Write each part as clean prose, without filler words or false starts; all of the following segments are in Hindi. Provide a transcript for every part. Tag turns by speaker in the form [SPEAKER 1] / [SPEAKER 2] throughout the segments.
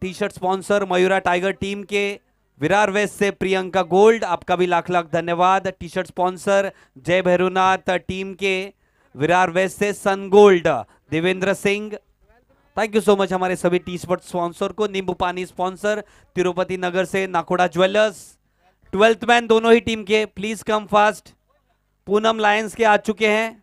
[SPEAKER 1] T shirt sponsor Mayura tiger team के विरार वेस्ट से प्रियंका गोल्ड, आपका भी लाख लाख धन्यवाद। टी शर्ट स्पॉन्सर जय भैरुनाथ टीम के विरार वेस्ट से sun gold Devendra Singh, thank you so much हमारे सभी टी शर्ट स्पॉन्सर को। नींबू पानी स्पॉन्सर तिरुपति नगर से नाकोड़ा ज्वेलर्स। 12th मैन दोनों ही टीम के please come fast. Poonam lions के आ चुके हैं।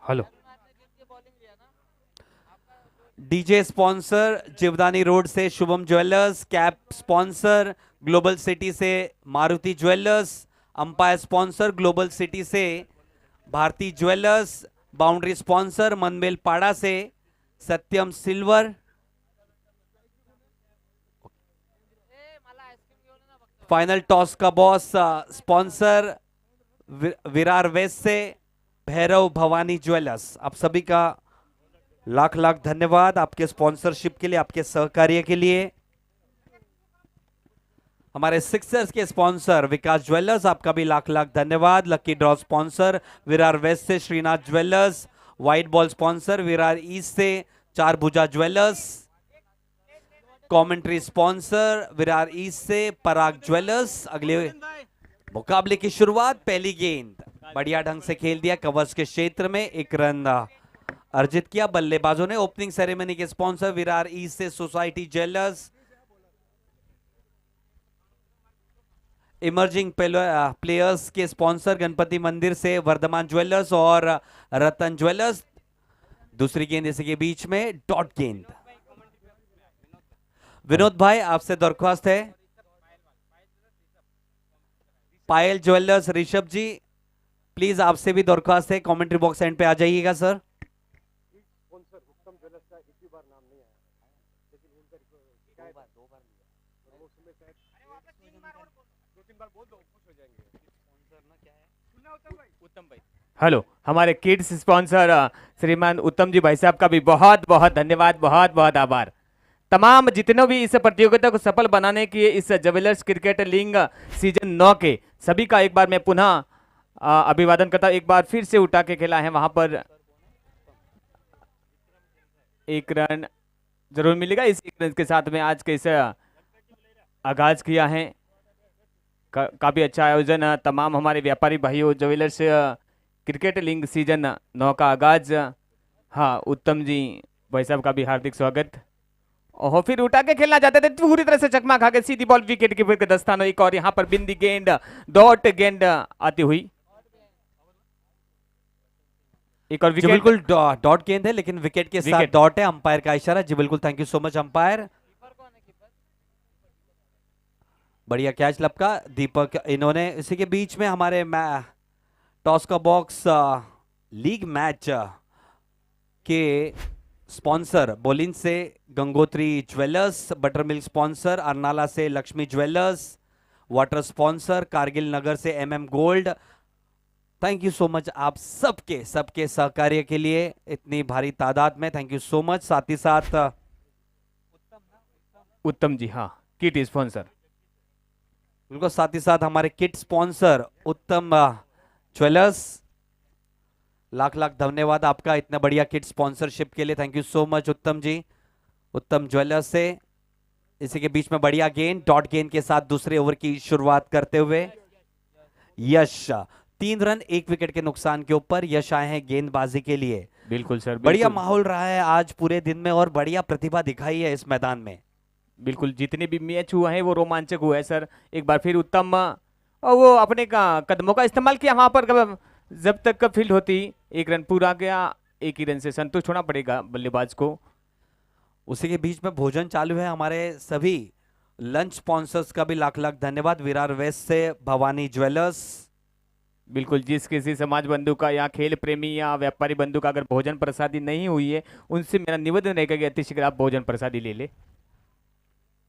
[SPEAKER 2] Hello.
[SPEAKER 1] DJ sponsor Jivdani road से Shubham jewellers. Cap sponsor global city से Maruti jewellers. Umpire sponsor global city से Bharti jewellers. Boundary sponsor Manmel Pada से सत्यम सिल्वर। फाइनल टॉस का बॉस स्पॉन्सर विरार वेस्ट से भैरव भवानी ज्वेलर्स। आप सभी का लाख लाख धन्यवाद आपके स्पॉन्सरशिप के लिए, आपके सहकार्य के लिए। हमारे सिक्सर्स के स्पॉन्सर विकास ज्वेलर्स, आपका भी लाख लाख धन्यवाद। Lucky draw sponsor Virar west से Shrinath jewellers. White ball sponsor Virar east से Char Bhuja jewellers. Commentary sponsor Virar east से पराग ज्वेलर्स। अगले मुकाबले की शुरुआत, पहली गेंद बढ़िया ढंग से खेल दिया कवर्स के क्षेत्र में, एक रन अर्जित किया बल्लेबाजों ने। ओपनिंग सेरेमनी के स्पॉन्सर विरार ईस्ट से सोसाइटी ज्वेलर्स। इमर्जिंग प्लेयर्स के स्पॉन्सर गणपति मंदिर से वर्धमान ज्वेलर्स और रतन ज्वेलर्स। दूसरी गेंद इसी के बीच में डॉट गेंद। विनोद भाई आपसे दरख्वास्त है, पायल ज्वेलर्स ऋषभ जी प्लीज आपसे भी दरख्वास्त है, कमेंट्री बॉक्स एंड पे आ जाइएगा सर।
[SPEAKER 2] हेलो, हमारे किड्स स्पॉन्सर श्रीमान उत्तम जी भाई साहब का भी बहुत बहुत धन्यवाद, बहुत बहुत आभार। तमाम जितने भी इस प्रतियोगिता को सफल बनाने के इस ज्वेलर्स क्रिकेट लीग सीजन 9 के सभी का एक बार मैं पुनः अभिवादन करता हूं। एक बार फिर से उठा के खेला है, वहां पर एक रन जरूर मिलेगा। इस एक रन के साथ में आज के इस आगाज किया है। काफी अच्छा आयोजन। तमाम हमारे व्यापारी भाइयों, ज्वेलर्स क्रिकेट लीग सीजन 9 का आगाज। हाँ, उत्तम जी भाई साहब का भी हार्दिक स्वागत। और फिर उठा के खेलना चाहते थे, पूरी तरह से चकमा खा के सीधी बॉल विकेट कीपर के दस्तानों। एक और यहाँ पर बिंदी गेंद, डॉट गेंद आती हुई। एक और विकेट,
[SPEAKER 1] बिल्कुल डॉट गेंद है लेकिन विकेट के साथ डॉट है। अंपायर का इशारा जी, बिल्कुल thank you so much umpire. बढ़िया कैच लपका दीपक। इन्होंने इसी के बीच में हमारे टॉस का बॉक्स लीग मैच के स्पॉन्सर बोलिन से Gangotri jewellers. Butter milk sponsor Arnala से Lakshmi jewellers. Water sponsor Kargil Nagar से MM gold. Thank you so much आप सबके सहकार्य के लिए इतनी भारी तादाद में, थैंक यू सो मच। साथ ही साथ
[SPEAKER 2] उत्तम जी, हाँ, किट स्पॉन्सर
[SPEAKER 1] बिल्कुल, साथ ही साथ हमारे kit sponsor Uttam jewellers, lakh lakh धन्यवाद आपका इतना बढ़िया किट स्पॉन्सरशिप के लिए, थैंक यू सो मच उत्तम जी। उत्तम ज्वेलर्स से इसी के बीच में बढ़िया गेंद, डॉट गेंद के साथ दूसरे ओवर की शुरुआत करते हुए यश। 3 रन 1 विकेट के नुकसान के ऊपर यश आए हैं गेंदबाजी के लिए।
[SPEAKER 2] बिल्कुल सर,
[SPEAKER 1] बढ़िया माहौल रहा है आज पूरे दिन में और बढ़िया प्रतिभा दिखाई है इस मैदान में।
[SPEAKER 2] बिल्कुल, जितने भी मैच हुआ है वो रोमांचक हुआ है सर। एक बार फिर उत्तम और वो अपने कदमों का इस्तेमाल किया वहां पर, जब तक का फील्ड होती 1 रन पूरा गया, 1 ही रन से संतुष्ट होना पड़ेगा बल्लेबाज को।
[SPEAKER 1] उसी के बीच में भोजन चालू है। हमारे सभी लंच स्पॉन्सर्स का भी लाख लाख धन्यवाद। विरार वेस्ट से भवानी ज्वेलर्स।
[SPEAKER 2] बिल्कुल, जिस किसी समाज बंधु का या खेल प्रेमी या व्यापारी बंधु का अगर भोजन प्रसादी नहीं हुई है, उनसे मेरा निवेदन रहेगा कि अतिशीघ्र आप भोजन प्रसादी ले ले।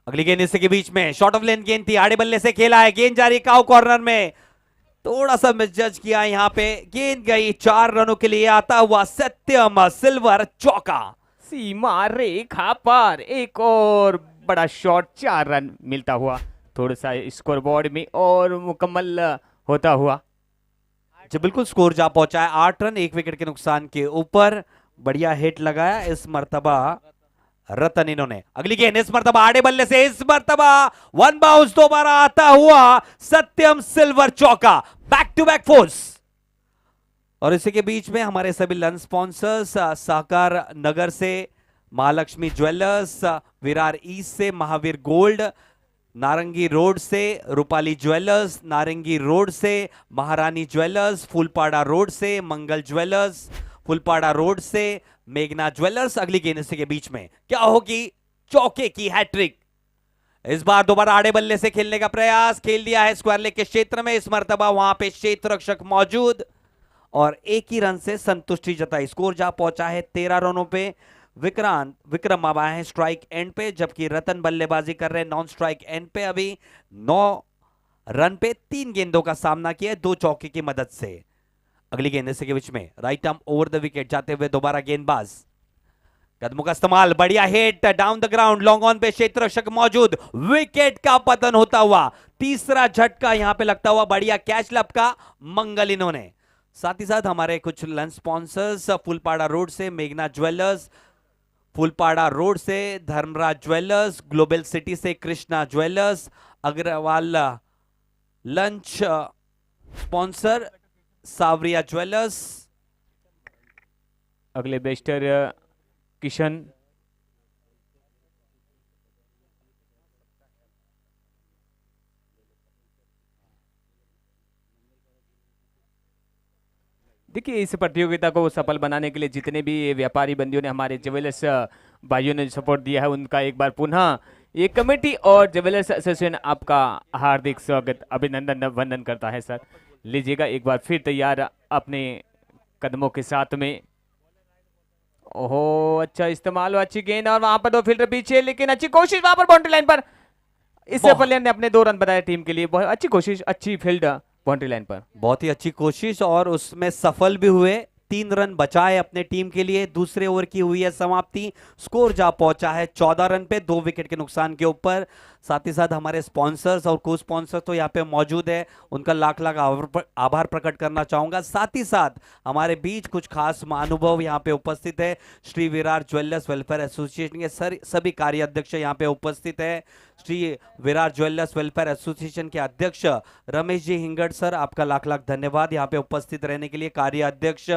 [SPEAKER 1] अगली गेंद इसी के बीच में शॉर्ट ऑफ लेन गेंद थी, आड़े बल्ले से खेला है, गेंद जारी काउ कॉर्नर में, थोड़ा सा मिसजज किया यहाँ पे, गेंद गई 4 रनों के लिए आता हुआ सत्यम सिल्वर चौका।
[SPEAKER 2] सीमा रेखा पर एक और बड़ा शॉट, 4 रन मिलता हुआ, थोड़ा सा स्कोर बोर्ड में और मुकम्मल होता हुआ।
[SPEAKER 1] जी बिल्कुल, स्कोर जा पहुंचा है 8 रन 1 विकेट के नुकसान के ऊपर। बढ़िया हिट लगाया इस मर्तबा रतन इन्होंने। अगली गेंद इस मर्तबा आड़े बल्ले से, इस मर्तबा वन बाउंस दोबारा आता हुआ सत्यम सिल्वर चौका, बैक टू बैक फोर्स। और इसी के बीच में हमारे सभी लन स्पॉन्सर्स, सहकार नगर से महालक्ष्मी ज्वेलर्स, विरार ईस्ट से महावीर गोल्ड, नारंगी रोड से रूपाली ज्वेलर्स, नारंगी रोड से महारानी ज्वेलर्स, फूलपाड़ा रोड से मंगल ज्वेलर्स, फुलपाड़ा रोड से मेघना ज्वेलर्स। अगली गेंद इसी के बीच में क्या होगी, चौके की हैट्रिक। इस बार दोबारा आड़े बल्ले से खेलने का प्रयास, खेल दिया है स्क्वायर लेग के क्षेत्र में। इस मर्तबा वहां पे क्षेत्र रक्षक मौजूद और एक ही रन से संतुष्टि जताई। स्कोर जा पहुंचा है 13 रनों पे। विक्रम अब आए हैं स्ट्राइक एंड पे, जबकि रतन बल्लेबाजी कर रहे हैं नॉन स्ट्राइक एंड पे। अभी 9 रन पे 3 गेंदों का सामना किया 2 चौके की मदद से। अगली गेंद इसी के बीच में right arm over the wicket जाते हुए दोबारा गेंदबाज, कदमों का इस्तेमाल, बढ़िया hit down the ground, long on पे क्षेत्र रक्षक मौजूद, विकेट का पतन होता हुआ, तीसरा झटका यहां पे लगता हुआ, बढ़िया कैच लपका मंगल इन्होंने। साथ ही साथ हमारे कुछ लन स्पॉन्सर्स, फुलपाड़ा रोड से मेघना ज्वेलर्स, फुलपाड़ा रोड से धर्मराज ज्वेलर्स, ग्लोबल सिटी से Krishna jewellers, Agarwal lunch sponsor Sawariya jewellers.
[SPEAKER 2] अगले बेस्टर किशन, देखिए इस प्रतियोगिता को सफल बनाने के लिए जितने भी व्यापारी बंदियों ने, हमारे ज्वेलर्स भाइयों ने सपोर्ट दिया है, उनका एक बार पुनः ये कमेटी और ज्वेलर्स एसोसिएशन आपका हार्दिक स्वागत, अभिनंदन, वंदन करता है सर। लीजिएगा एक बार फिर तैयार अपने कदमों के साथ में। ओहो अच्छा इस्तेमाल, अच्छी गेंद और वहां पर 2 फील्डर पीछे, लेकिन अच्छी कोशिश वहां पर बाउंड्री लाइन पर। इससे प्लेयर ने अपने 2 रन बनाए टीम के लिए, बहुत अच्छी कोशिश, अच्छी फील्ड बाउंड्री लाइन पर,
[SPEAKER 1] बहुत ही अच्छी कोशिश और उसमें सफल भी हुए। 3 रन बचाए अपने टीम के लिए। दूसरे ओवर की हुई है समाप्ति। स्कोर जा पहुंचा है 14 रन पे 2 विकेट के नुकसान के ऊपर। साथ ही साथ हमारे स्पॉन्सर्स और को स्पॉन्सर तो यहाँ पे मौजूद है, उनका लाख लाख आभार प्रकट करना चाहूंगा। साथ ही साथ हमारे बीच कुछ खास महानुभाव यहाँ पे उपस्थित है। Shri Virar jewellers welfare association के सभी कार्य अध्यक्ष यहाँ पे उपस्थित है। Shri Virar jewellers welfare association के अध्यक्ष रमेश जी हिंगड़ सर, आपका लाख लाख धन्यवाद यहाँ पे उपस्थित रहने के लिए। कार्य अध्यक्ष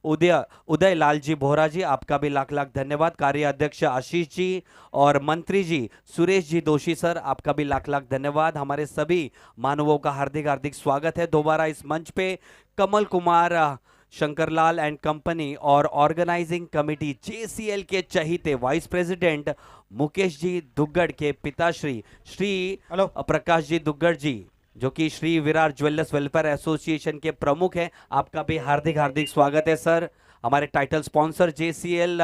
[SPEAKER 1] उदय लाल जी बोहरा जी, आपका भी लाख लाख धन्यवाद। कार्य अध्यक्ष आशीष जी और मंत्री जी सुरेश जी दोषी सर, आपका भी लाख लाख धन्यवाद। हमारे सभी मानवों का हार्दिक हार्दिक स्वागत है दोबारा इस मंच पे। कमल कुमार शंकरलाल एंड कंपनी और ऑर्गेनाइजिंग कमेटी जेसीएल के चहीते वाइस प्रेसिडेंट मुकेश जी दुग्गड़ के पिताश्री श्री प्रकाश जी दुग्गड़ जी, जो कि Shri Virar jewellers welfare association के प्रमुख हैं, आपका भी हार्दिक हार्दिक स्वागत है सर। हमारे टाइटल स्पॉन्सर जेसीएल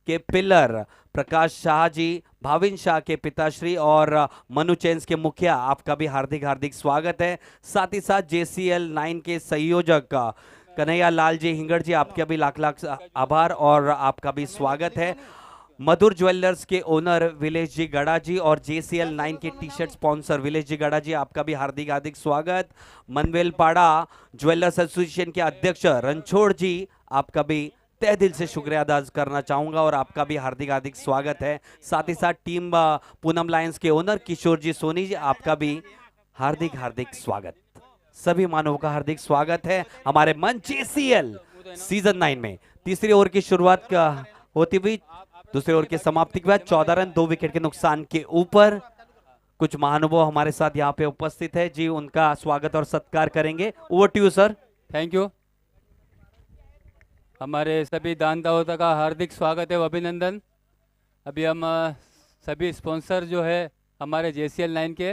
[SPEAKER 1] के पिलर प्रकाश शाह जी, भाविन शाह के पिताश्री और मनु चेन्स के मुखिया, आपका भी हार्दिक हार्दिक स्वागत है। साथ ही साथ जेसीएल 9 के संयोजक कन्हैया लाल जी हिंगड़ जी, आपका भी लाख लाख आभार और आपका भी स्वागत है। मधुर ज्वेलर्स के ओनर विलेश जी गड़ा जी और जेसीएल 9 के टी शर्ट स्पॉन्सर विलेश जी गड़ा जी, आपका भी हार्दिक हार्दिक स्वागत। मनवेलपाड़ा ज्वेलर्स एसोसिएशन के अध्यक्ष रणछोड़ जी, आपका भी तहे दिल से शुक्रिया अदा करना चाहूंगा और आपका भी हार्दिक हार्दिक स्वागत है। साथ ही साथ टीम पूनम लायंस के ओनर किशोर जी सोनी जी, आपका भी हार्दिक हार्दिक स्वागत। सभी मानवों का हार्दिक स्वागत है हमारे मंच जेसीएल सीजन 9 में। तीसरी ओवर की शुरुआत होती हुई दूसरे ओवर की समाप्ति के बाद 14 रन 2 विकेट के नुकसान के ऊपर कुछ महानुभाव हमारे साथ यहाँ पे उपस्थित है जी, उनका स्वागत और सत्कार करेंगे। Over to you sir.
[SPEAKER 3] Thank you. हमारे सभी दानदाता का हार्दिक स्वागत है व अभिनंदन। अभी हम सभी स्पॉन्सर जो है हमारे जेसीएल 9 के,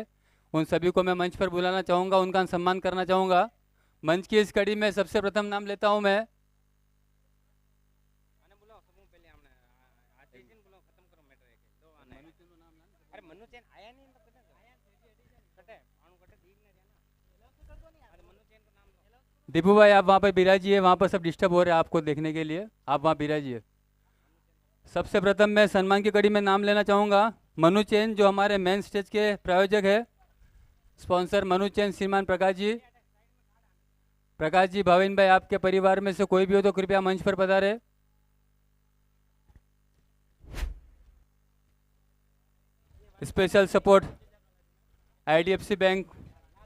[SPEAKER 3] उन सभी को मैं मंच पर बुलाना चाहूँगा, उनका सम्मान करना चाहूँगा। मंच की इस कड़ी में सबसे प्रथम नाम लेता हूँ मैं दीपू भाई, आप वहाँ पर बिराजिए, वहाँ पर सब डिस्टर्ब हो रहे हैं आपको देखने के लिए, आप वहाँ बिराजिए। सबसे प्रथम मैं सम्मान की कड़ी में नाम लेना चाहूँगा मनु चैन, जो हमारे मेन स्टेज के प्रायोजक है। स्पॉन्सर मनु चैन श्रीमान प्रकाश जी, प्रकाश जी, भाविन भाई, आपके परिवार में से कोई भी हो तो कृपया मंच पर पधारे। स्पेशल सपोर्ट आईडीएफसी बैंक,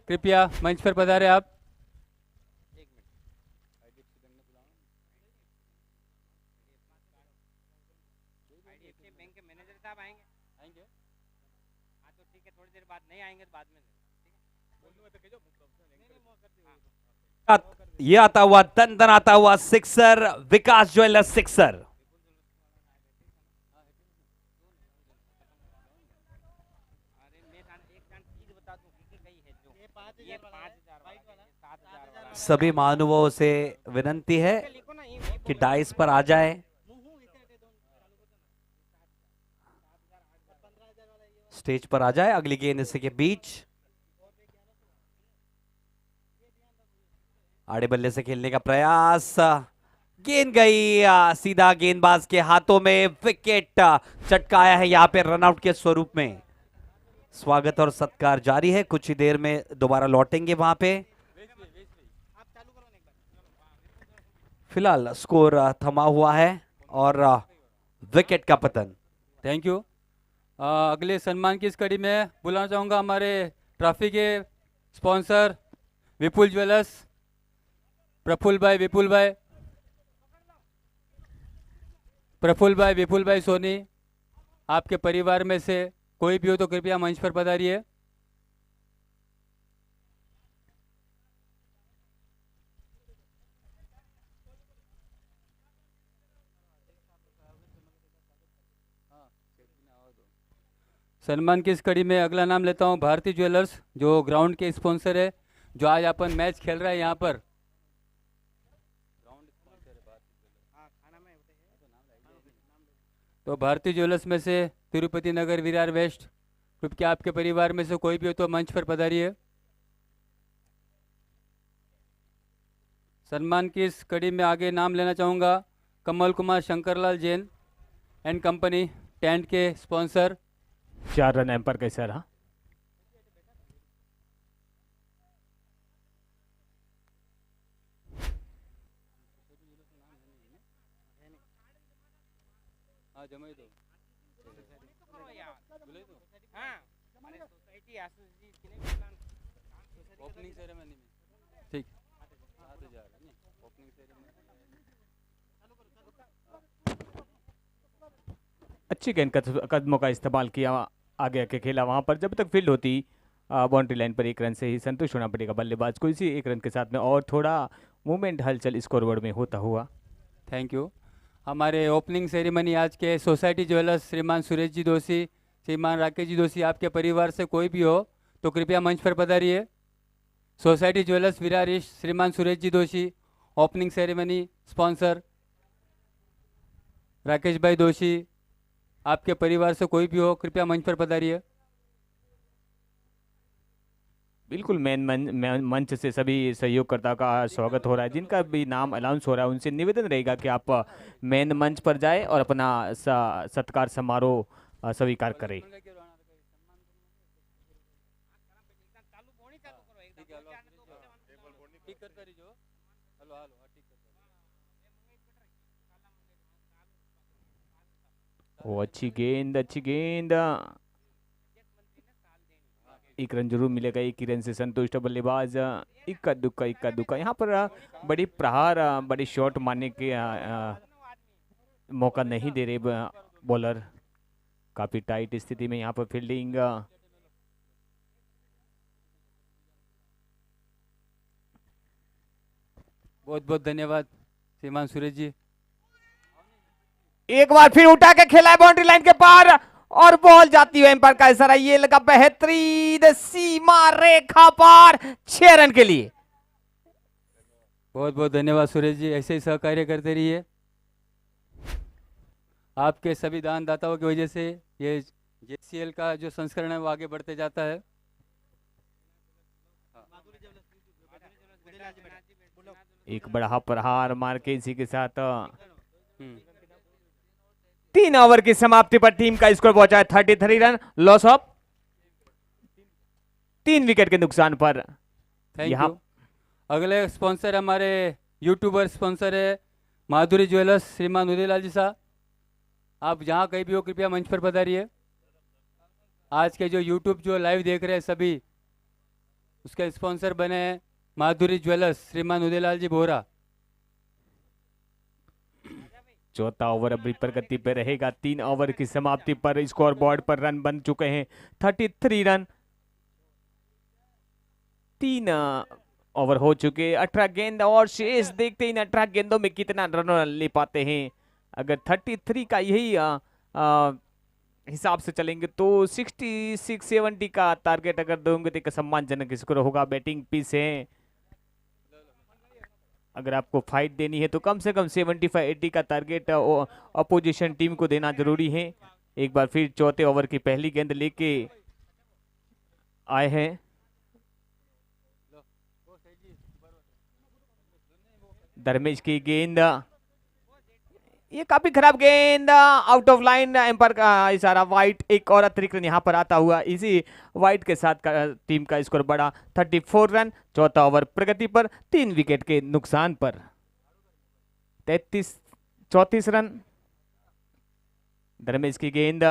[SPEAKER 3] कृपया मंच पर पधारे आप।
[SPEAKER 4] बैंक के मैनेजर साहब आएंगे। हाँ तो ठीक है, थोड़ी देर बाद नहीं आएंगे तो बाद में
[SPEAKER 1] ये आता हुआ दन आता हुआ सिक्सर, विकास ज्वेलर्स सिक्सर। सभी महानुभावों से विनंती है कि डाइस पर आ जाए। स्टेज पर आ जाए। अगली गेंद इसी के बीच, आड़े बल्ले से खेलने का प्रयास, गेंद गई सीधा गेंदबाज के हाथों में, विकेट चटकाया है यहां पे रनआउट के स्वरूप में। स्वागत और सत्कार जारी है, कुछ ही देर में दोबारा लौटेंगे वहां पे। फिलहाल स्कोर थमा हुआ है और विकेट का पतन।
[SPEAKER 3] Thank you. अगले सम्मान की इस कड़ी में बुलाना चाहूँगा हमारे ट्रॉफी के स्पॉन्सर विपुल ज्वेलर्स, प्रफुल्ल भाई विपुल भाई सोनी। आपके परिवार में से कोई भी हो तो कृपया मंच पर पधारिए। सम्मान की इस कड़ी में अगला नाम लेता हूं भारती ज्वेलर्स, जो ग्राउंड के स्पॉन्सर है, जो आज अपन मैच खेल रहा है यहाँ पर। तो भारती ज्वेलर्स में से तिरुपति नगर विरार वेस्ट, कृपया आपके परिवार में से कोई भी हो तो मंच पर पधारिए। सम्मान की इस कड़ी में आगे नाम लेना चाहूँगा Kamal Kumar Shankarlal Jain and company, tent के स्पॉन्सर।
[SPEAKER 2] 4 रन एम्पायर कैसा रहा?
[SPEAKER 3] ओपनिंग सेरेमनी में ठीक।
[SPEAKER 2] अच्छी गेंद कदमों का इस्तेमाल किया, आगे आके खेला वहां पर। जब तक फील्ड होती बाउंड्री लाइन पर 1 रन से ही संतुष्ट होना पड़ेगा बल्लेबाज को। इसी 1 रन के साथ में और थोड़ा मूवमेंट हलचल स्कोरबोर्ड में होता हुआ।
[SPEAKER 3] Thank you. हमारे ओपनिंग सेरेमनी आज के सोसाइटी ज्वेलर्स श्रीमान सुरेश जी दोषी, श्रीमान राकेश जी दोषी, आपके परिवार से कोई भी हो तो कृपया मंच पर पधारिए। सोसाइटी ज्वेलर्स विरार ईस्ट, श्रीमान सुरेश जी दोषी, ओपनिंग सेरेमनी स्पॉन्सर राकेश भाई दोषी, आपके परिवार से कोई भी हो कृपया मंच पर पधारिए।
[SPEAKER 2] बिल्कुल मंच से सभी सहयोगकर्ता का स्वागत हो रहा है। जिनका भी नाम अनाउंस हो रहा है उनसे निवेदन रहेगा कि आप मेन मंच पर जाएं और अपना सत्कार समारोह स्वीकार करें। ओ अच्छी गेंद 1 रन जरूर मिलेगा। 1 ही रन से संतुष्ट बल्लेबाज। इक्का दुक्का यहाँ पर बड़ी प्रहार, बड़ी शॉट मारने के मौका नहीं दे रहे बॉलर। काफी टाइट स्थिति में यहाँ पर फील्डिंग।
[SPEAKER 3] बहुत बहुत धन्यवाद श्रीमान सुरेश जी।
[SPEAKER 2] एक बार फिर उठा के खेला है बाउंड्री लाइन के पार और बॉल जाती है एम्पायर का इशारा। ये लगा बेहतरीन, सीमा रेखा पार, 6 रन के लिए।
[SPEAKER 3] बहुत बहुत धन्यवाद सुरेश जी, ऐसे ही सहकार्य करते रहिए। आपके सभी दानदाताओं की वजह से ये जेसीएल का जो संस्करण है वो आगे बढ़ते जाता है।
[SPEAKER 2] एक बड़ा प्रहार मार के इसी के साथ 3 ओवर की समाप्ति पर टीम का स्कोर पहुंचा है 33 रन, लॉस ऑफ 3 विकेट के नुकसान पर।
[SPEAKER 3] Thank you. अगले स्पॉन्सर हमारे यूट्यूबर स्पॉन्सर है माधुरी ज्वेलर्स श्रीमान उदयलाल जी साहब। आप जहाँ कहीं भी हो कृपया मंच पर पधारिए। आज के जो यूट्यूब जो लाइव देख रहे हैं सभी उसके स्पॉन्सर बने हैं माधुरी ज्वेलर्स श्रीमान उदयलाल जी बोरा।
[SPEAKER 2] चौथा ओवर अभी प्रगति पे रहेगा। 3 ओवर की समाप्ति पर स्कोर बोर्ड पर रन बन चुके हैं 33 रन। 3 ओवर हो चुके, 18 गेंद और शेष। देखते हैं इन 18 गेंदों में कितना रन ले पाते हैं। अगर 33 का यही हिसाब से चलेंगे तो 66-70 का टारगेट अगर दोगे तो एक सम्मानजनक स्कोर होगा। बैटिंग पीस है, अगर आपको फाइट देनी है तो कम से कम 75-80 का टारगेट अपोजिशन टीम को देना जरूरी है। एक बार फिर चौथे ओवर की पहली गेंद लेके आए हैं। धर्मेश की गेंद, ये काफी खराब गेंद, आउट ऑफ लाइन। एम्पायर का इशारा, वाइट। एक और अतिरिक्त रन यहाँ पर आता हुआ। इसी वाइट के साथ टीम का स्कोर बढ़ा 34 रन। चौथा ओवर प्रगति पर, 3 विकेट के नुकसान पर 34 रन। धर्मेश की गेंद,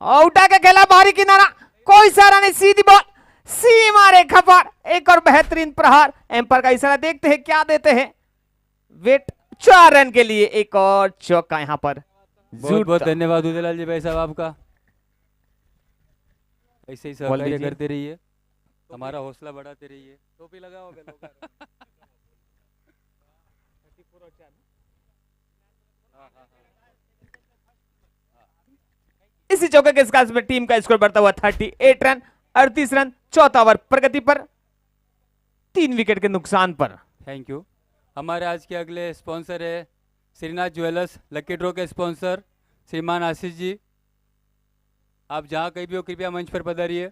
[SPEAKER 2] आउट आके खेला बाहरी किनारा, कोई सारा नहीं, सीधी बॉल, सीमा रेखा पर। एक और बेहतरीन प्रहार। एम्पायर का इशारा, देखते हैं क्या देते हैं। वेट 4 रन के लिए एक और चौका यहाँ पर।
[SPEAKER 3] बहुत बहुत धन्यवाद उदयलाल जी भाई साहब आपका। ऐसे ही सहकार्य करते रहिए, हमारा हौसला बढ़ाते रहिए। टोपी लगाओ।
[SPEAKER 2] इसी चौके के साथ में टीम का स्कोर बढ़ता हुआ 38 रन, 38 रन। चौथा ओवर प्रगति पर, 3 विकेट के नुकसान पर।
[SPEAKER 3] Thank you. हमारे आज के अगले स्पॉन्सर है श्रीनाथ ज्वेलर्स, लकी ड्रॉ के स्पॉन्सर श्रीमान आशीष जी। आप जहाँ कहीं भी हो कृपया मंच पर पधारिए।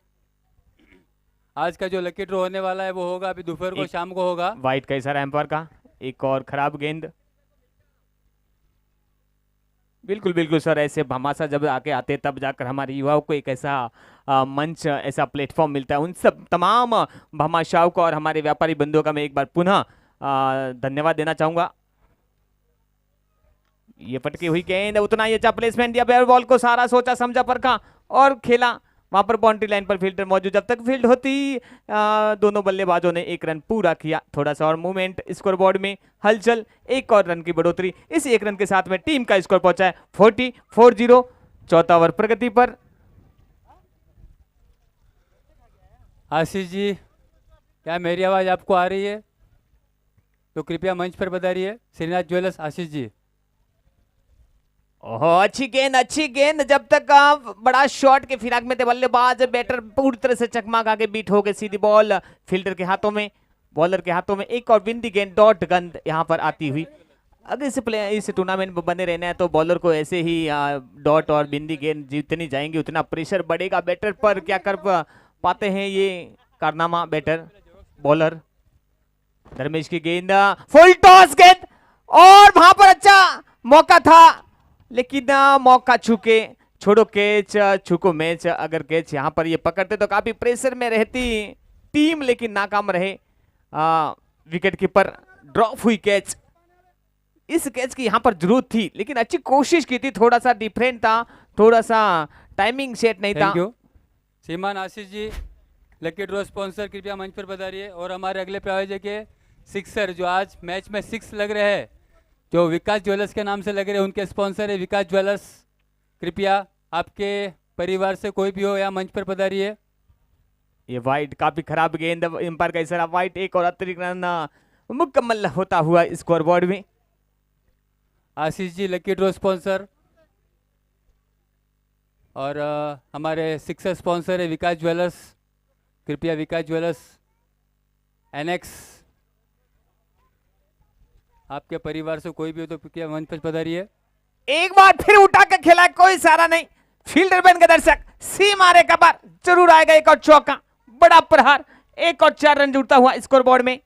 [SPEAKER 3] आज का जो लकी ड्रॉ होने वाला है वो होगा अभी दोपहर को, शाम को होगा।
[SPEAKER 2] वाइट का इशारा एम्पायर का। एक और खराब गेंद। बिल्कुल बिल्कुल सर, ऐसे भामाशाह जब आके आते तब जाकर हमारे युवाओं को एक ऐसा मंच, ऐसा प्लेटफॉर्म मिलता है। उन सब तमाम भामाशाहों को और हमारे व्यापारी बंधुओं का मैं एक बार पुनः धन्यवाद देना चाहूंगा। ये पटकी हुई गेंद, उतना ही अच्छा प्लेसमेंट दिया, बॉल को सारा सोचा समझा परखा और खेला। वहां पर बाउंड्री लाइन पर फील्डर मौजूद, जब तक फील्ड होती दोनों बल्लेबाजों ने 1 रन पूरा किया। थोड़ा सा और मूवमेंट स्कोर बोर्ड में, हलचल, 1 और रन की बढ़ोतरी। इस 1 रन के साथ में टीम का स्कोर पहुंचा है 40-40। चौथा ओवर प्रगति पर।
[SPEAKER 3] आशीष जी, क्या मेरी आवाज आपको आ रही है? तो कृपया मंच पर पधारिए। श्रीनाथ ज्वेलर्स आशीष जी।
[SPEAKER 2] ओहो, अच्छी गेंद, अच्छी गेंद। जब तक बड़ा शॉट के फिराक में थे बल्लेबाज, बैटर पूरी तरह से चकमा खा के बीट हो गए। सीधी बॉल फील्डर के हाथों में, बॉलर के हाथों में। एक और बिंदी गेंद, डॉट गंद यहाँ पर आती हुई। अगर इस टूर्नामेंट में बने रहना है तो बॉलर को ऐसे ही डॉट और बिंदी गेंद जितनी जाएंगी उतना प्रेशर बढ़ेगा बैटर पर। क्या कर पाते हैं ये कारनामा बैटर बॉलर? धर्मेश की गेंद, फुल टॉस गेंद, और वहां पर अच्छा मौका था लेकिन मौका छूके। छोड़ो कैच, छूको मैच। अगर कैच यहाँ पर ये पकड़ते तो काफी प्रेशर में रहती टीम, लेकिन नाकाम रहे विकेट कीपर। ड्रॉप हुई कैच। इस कैच की यहाँ पर जरूरत थी, लेकिन अच्छी कोशिश की थी। थोड़ा सा डिफरेंट था, थोड़ा सा टाइमिंग सेट नहीं था।
[SPEAKER 3] थैंक यू श्रीमान Ashish ji. Lucky draw sponsor कृपया मंच पर पधारिए। और हमारे अगले प्रायोजक है सिक्सर, जो आज मैच में 6 लग रहे हैं, जो विकास ज्वेलर्स के नाम से लग रहे हैं, उनके स्पॉन्सर है विकास ज्वेलर्स। कृपया आपके परिवार से कोई भी हो या मंच पर पधारिए।
[SPEAKER 2] ये वाइट, काफी खराब गेंद। एम्पायर का इशारा, वाइट। एक और अतिरिक्त रन मुकम्मल होता हुआ स्कोर बोर्ड में।
[SPEAKER 3] Ashish ji lucky draw sponsor, और हमारे सिक्सर स्पॉन्सर है विकास ज्वेलर्स। कृपया विकास ज्वेलर्स एनेक्स, आपके परिवार से कोई भी हो तो कृपया मंच पर पधारिए।
[SPEAKER 2] एक बार फिर उठा के खेला, कोई सारा नहीं। फील्डर बन के दर्शक, सीमा रेखा पर जरूर आएगा एक और चौका। बड़ा प्रहार, 1 और 4 रन जुड़ता हुआ स्कोर बोर्ड में।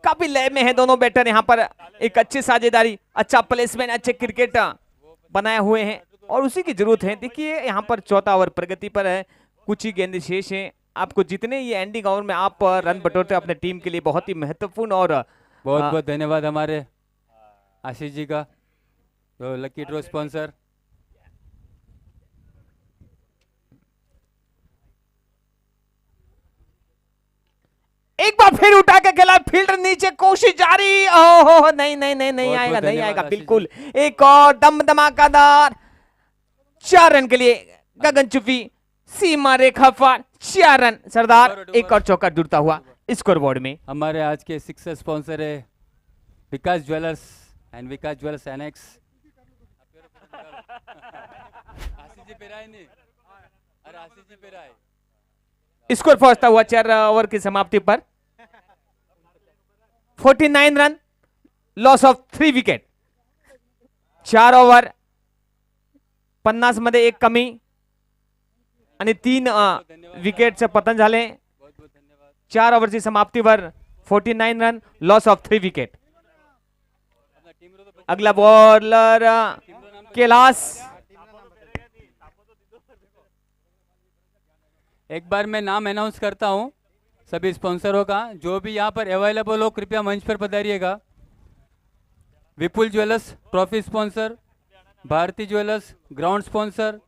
[SPEAKER 2] काफी लय में है दोनों बैटर यहाँ पर, एक अच्छी साझेदारी, अच्छा प्लेसमेंट, अच्छे क्रिकेट बनाए हुए हैं और उसी की जरूरत है। देखिए यहाँ पर चौथा ओवर प्रगति पर है, कुछ ही गेंद शेष हैं। आपको जितने ये एंडिंग ओवर में आप रन बटोरते अपने टीम के लिए बहुत ही महत्वपूर्ण और
[SPEAKER 3] बहुत बहुत धन्यवाद हमारे आशीष जी का, तो लकी ड्रॉ स्पॉन्सर।
[SPEAKER 2] एक बार फिर उठा के खेला, फील्डर नीचे, कोशिश जारी, ओहो नहीं नहीं नहीं नहीं
[SPEAKER 3] बहुत
[SPEAKER 2] आएगा,
[SPEAKER 3] बहुत
[SPEAKER 2] नहीं
[SPEAKER 3] धन्यवाद
[SPEAKER 2] आएगा
[SPEAKER 3] आशीष
[SPEAKER 2] बिल्कुल। एक और दम धमाकादार 4 रन के लिए गगन चुफी, सीमा रेखा पार 4 रन। सरदार एक और चौका जुड़ता हुआ स्कोर बोर्ड में।
[SPEAKER 3] हमारे आज के सिक्सर स्पॉन्सर है Vikas jewellers and Vikas jewellers annex. Ashish ji पेराए नहीं, अरे आशीष जी पेराए।
[SPEAKER 2] स्कोर पहुंचता हुआ 4 ओवर की समाप्ति पर 49 run, loss of 3 wicket. 4 over 50 मध्ये एक कमी आणि 3 विकेटचे पतन झाले। 4 ओव्हरची समाप्तीवर 49 रन, लॉस ऑफ 3 विकेट। अगला बॉलर कैलाश।
[SPEAKER 3] एक बार मैं नाम अनाउंस करता हूं सभी स्पॉन्सरों का, जो भी यहां पर अवेलेबल हो कृपया मंच पर पधारिएगा। Vipul jewellers trophy sponsor, Bharti jewellers ground sponsor,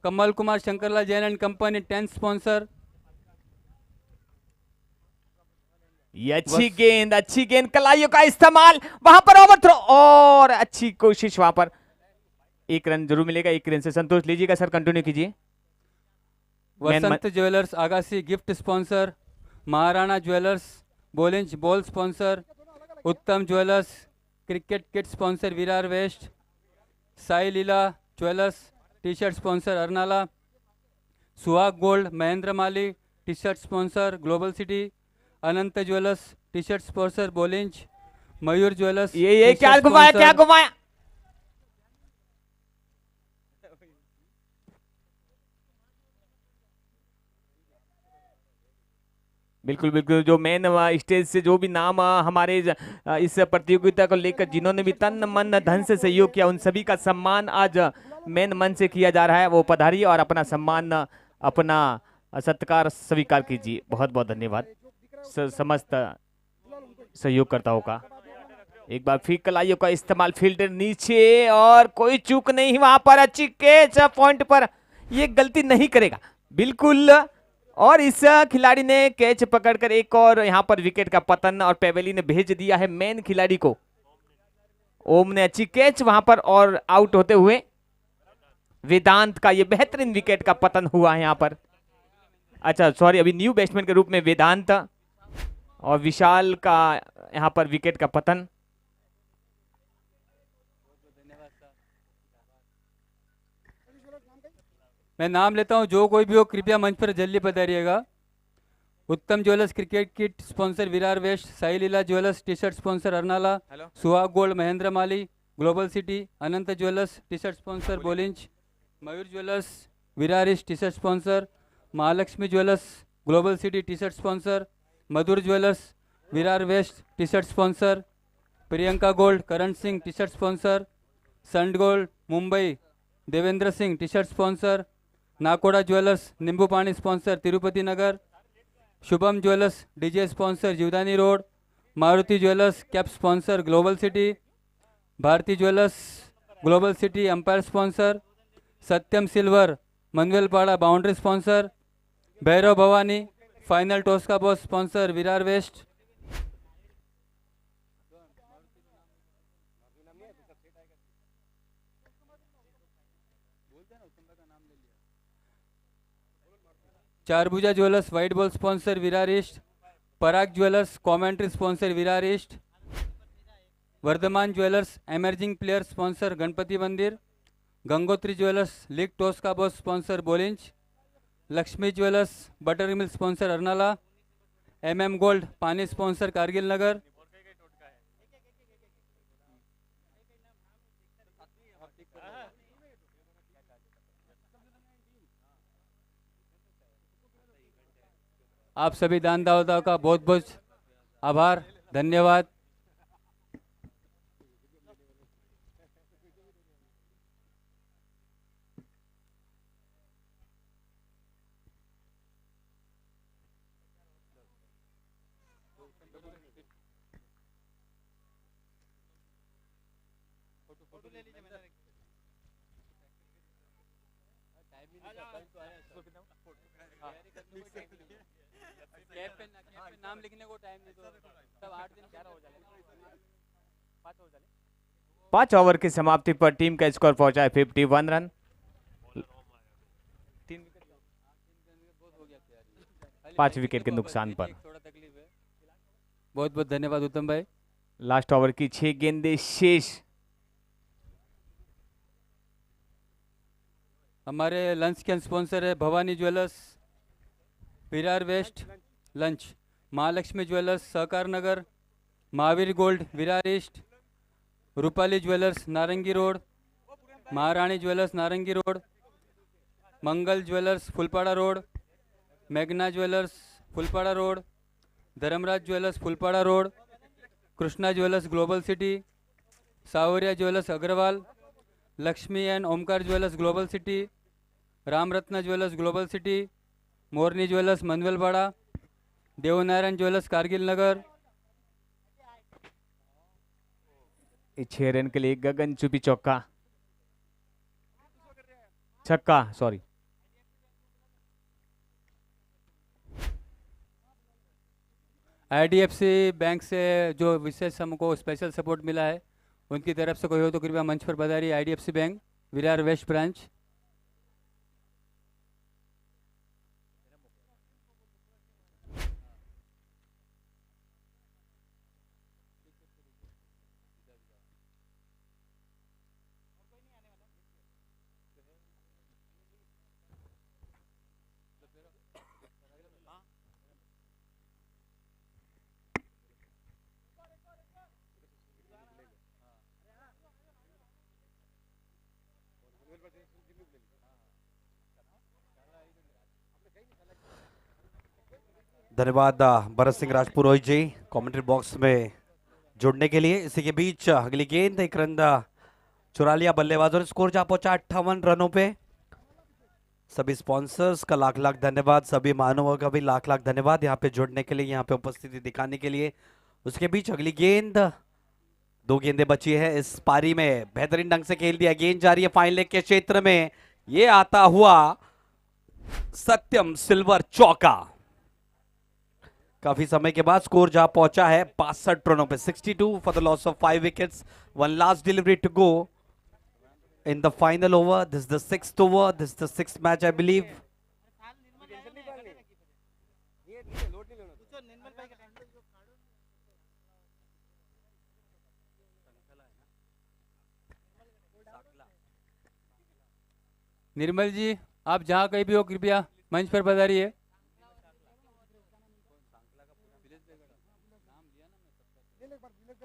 [SPEAKER 3] Kamal Kumar Shankarlal Jain and company tenth sponsor.
[SPEAKER 2] ये अच्छी गेंद कलाइयों का इस्तेमाल, वहां पर ओवर थ्रो और अच्छी कोशिश, वहां पर 1 रन जरूर मिलेगा। 1 रन से संतोष लीजिएगा सर, कंटिन्यू कीजिए।
[SPEAKER 3] Vasant jewellers Agashi gift sponsor, Maharana jewellers Bolenj ball sponsor, Uttam jewellers cricket kit sponsor Virar west, Sai Leela jewellers T shirt sponsor Arnala, Suhag gold Mahendra Mali T shirt sponsor global city, Anant jewellers T shirt sponsor Bolenj, Mayur jewellers
[SPEAKER 2] ये क्या घुमाया बिल्कुल बिल्कुल। जो मेन स्टेज से जो भी नाम हमारे इस प्रतियोगिता को लेकर जिन्होंने भी तन मन धन से सहयोग किया, उन सभी का सम्मान आज मेन मन से किया जा रहा है। वो पधारिए और अपना सम्मान, अपना सत्कार स्वीकार कीजिए। बहुत बहुत धन्यवाद समस्त सहयोगकर्ताओं का। एक बार फिर कलाइयों का इस्तेमाल, फील्डर नीचे और कोई चूक नहीं वहां पर, अच्छी कैच पॉइंट पर, ये गलती नहीं करेगा बिल्कुल। और इस खिलाड़ी ने कैच पकड़कर एक और यहां पर विकेट का पतन, और पेवेली ने भेज दिया है मेन खिलाड़ी को। ओम ने अच्छी कैच वहां पर और आउट होते हुए वेदांत का ये बेहतरीन विकेट का पतन हुआ है यहां पर। अच्छा सॉरी, अभी न्यू बैट्समैन के रूप में वेदांत और विशाल का यहां पर विकेट का पतन।
[SPEAKER 3] मैं नाम लेता हूं, जो कोई भी हो कृपया मंच पर जल्दी पधारिएगा। Uttam jewellers cricket kit sponsor Virar west, Sai Leela jewellers T shirt sponsor Arnala, Suhag gold Mahendra Mali global city, Anant jewellers T shirt sponsor Bolinj, Mayur jewellers Virar east T shirt sponsor, Mahalakshmi jewellers global city T shirt sponsor, Madhur jewellers Virar west T shirt sponsor, Priyanka gold Karan Singh T shirt sponsor, sun gold Mumbai Devendra Singh T shirt sponsor, Nakoda jewellers नींबू पानी sponsor Tirupati Nagar, Shubham jewellers DJ sponsor Jivdani road, Maruti jewellers cap sponsor global city, Bharti jewellers global city umpire sponsor, Satyam silver Manvelpada boundary sponsor, Bhairav Bhavani final toss का boss sponsor Virar west. Charbhuja jewellers white ball sponsor Virar east, Parag jewellers commentary sponsor Virar east, Vardhaman jewellers emerging player sponsor Ganpati Mandir, Gangotri jewellers league toss का boss sponsor Bolinj, Lakshmi jewellers butter milk sponsor Arnala, MM gold पानी स्पॉन्सर कारगिल नगर, आप सभी दानदाताओं का बहुत बहुत आभार, धन्यवाद। कैप पे नाम लिखने को टाइम नहीं, तो तब 8 दिन 11 हो जाएगा, 5 हो जाएगा।
[SPEAKER 2] 5 ओवर की समाप्ति पर टीम का स्कोर पहुंचा है 51 रन। 5 विकेट के नुकसान पर।
[SPEAKER 3] थोड़ा तकलीफ है। बहुत बहुत धन्यवाद उत्तम भाई।
[SPEAKER 2] लास्ट ओवर की 6 गेंदें शेष।
[SPEAKER 3] हमारे लंच के स्पॉन्सर है Bhavani jewellers, Virar west lunch, Mahalakshmi jewellers Sahakar Nagar, Mahavir gold Virar east, Rupali jewellers Narangi road, Maharani jewellers Narangi road, Mangal jewellers Phulpada road, मेघना jewellers Phulpada road, Dharmaraj jewellers Phulpada road, Krishna jewellers global city, Sanwariya jewellers Agarwal, Lakshmi and Omkar jewellers global city, Ramratan jewellers global city, Morni jewellers Manvelwada, Devnarayan jewellers Kargil Nagar.
[SPEAKER 2] 6 run के लिए गगन चुपी चौका, छक्का सॉरी।
[SPEAKER 3] आईडीएफसी बैंक से जो विशेष हमको स्पेशल सपोर्ट मिला है, उनकी तरफ से कोई हो तो कृपया मंच पर पधारिए। IDFC bank Virar west branch.
[SPEAKER 1] धन्यवाद भरत सिंह राजपुरोहित जी कमेंट्री बॉक्स में जुड़ने के लिए। इसी के बीच अगली गेंद, एक रन चुरा लिया बल्लेबाजों ने, स्कोर जा पहुंचा 58 रनों पे। सभी स्पॉन्सर्स का लाख लाख धन्यवाद, सभी महानुभावों का भी लाख लाख धन्यवाद यहाँ पे जुड़ने के लिए, यहाँ पे उपस्थिति दिखाने के लिए। उसके बीच अगली गेंद, 2 गेंदें बची है इस पारी में, बेहतरीन ढंग से खेल दिया, गेंद जा रही है फाइन लेग के क्षेत्र में, ये आता हुआ सत्यम सिल्वर चौका। काफी समय के बाद स्कोर जा पहुंचा है 62 रनों पे, 62 for the loss of 5 wickets, 1 last delivery to go in the final over. This is the 6th over, this is the 6th match I believe.
[SPEAKER 3] निर्मल जी, आप जहाँ कहीं भी हो कृपया मंच पर पधारिए।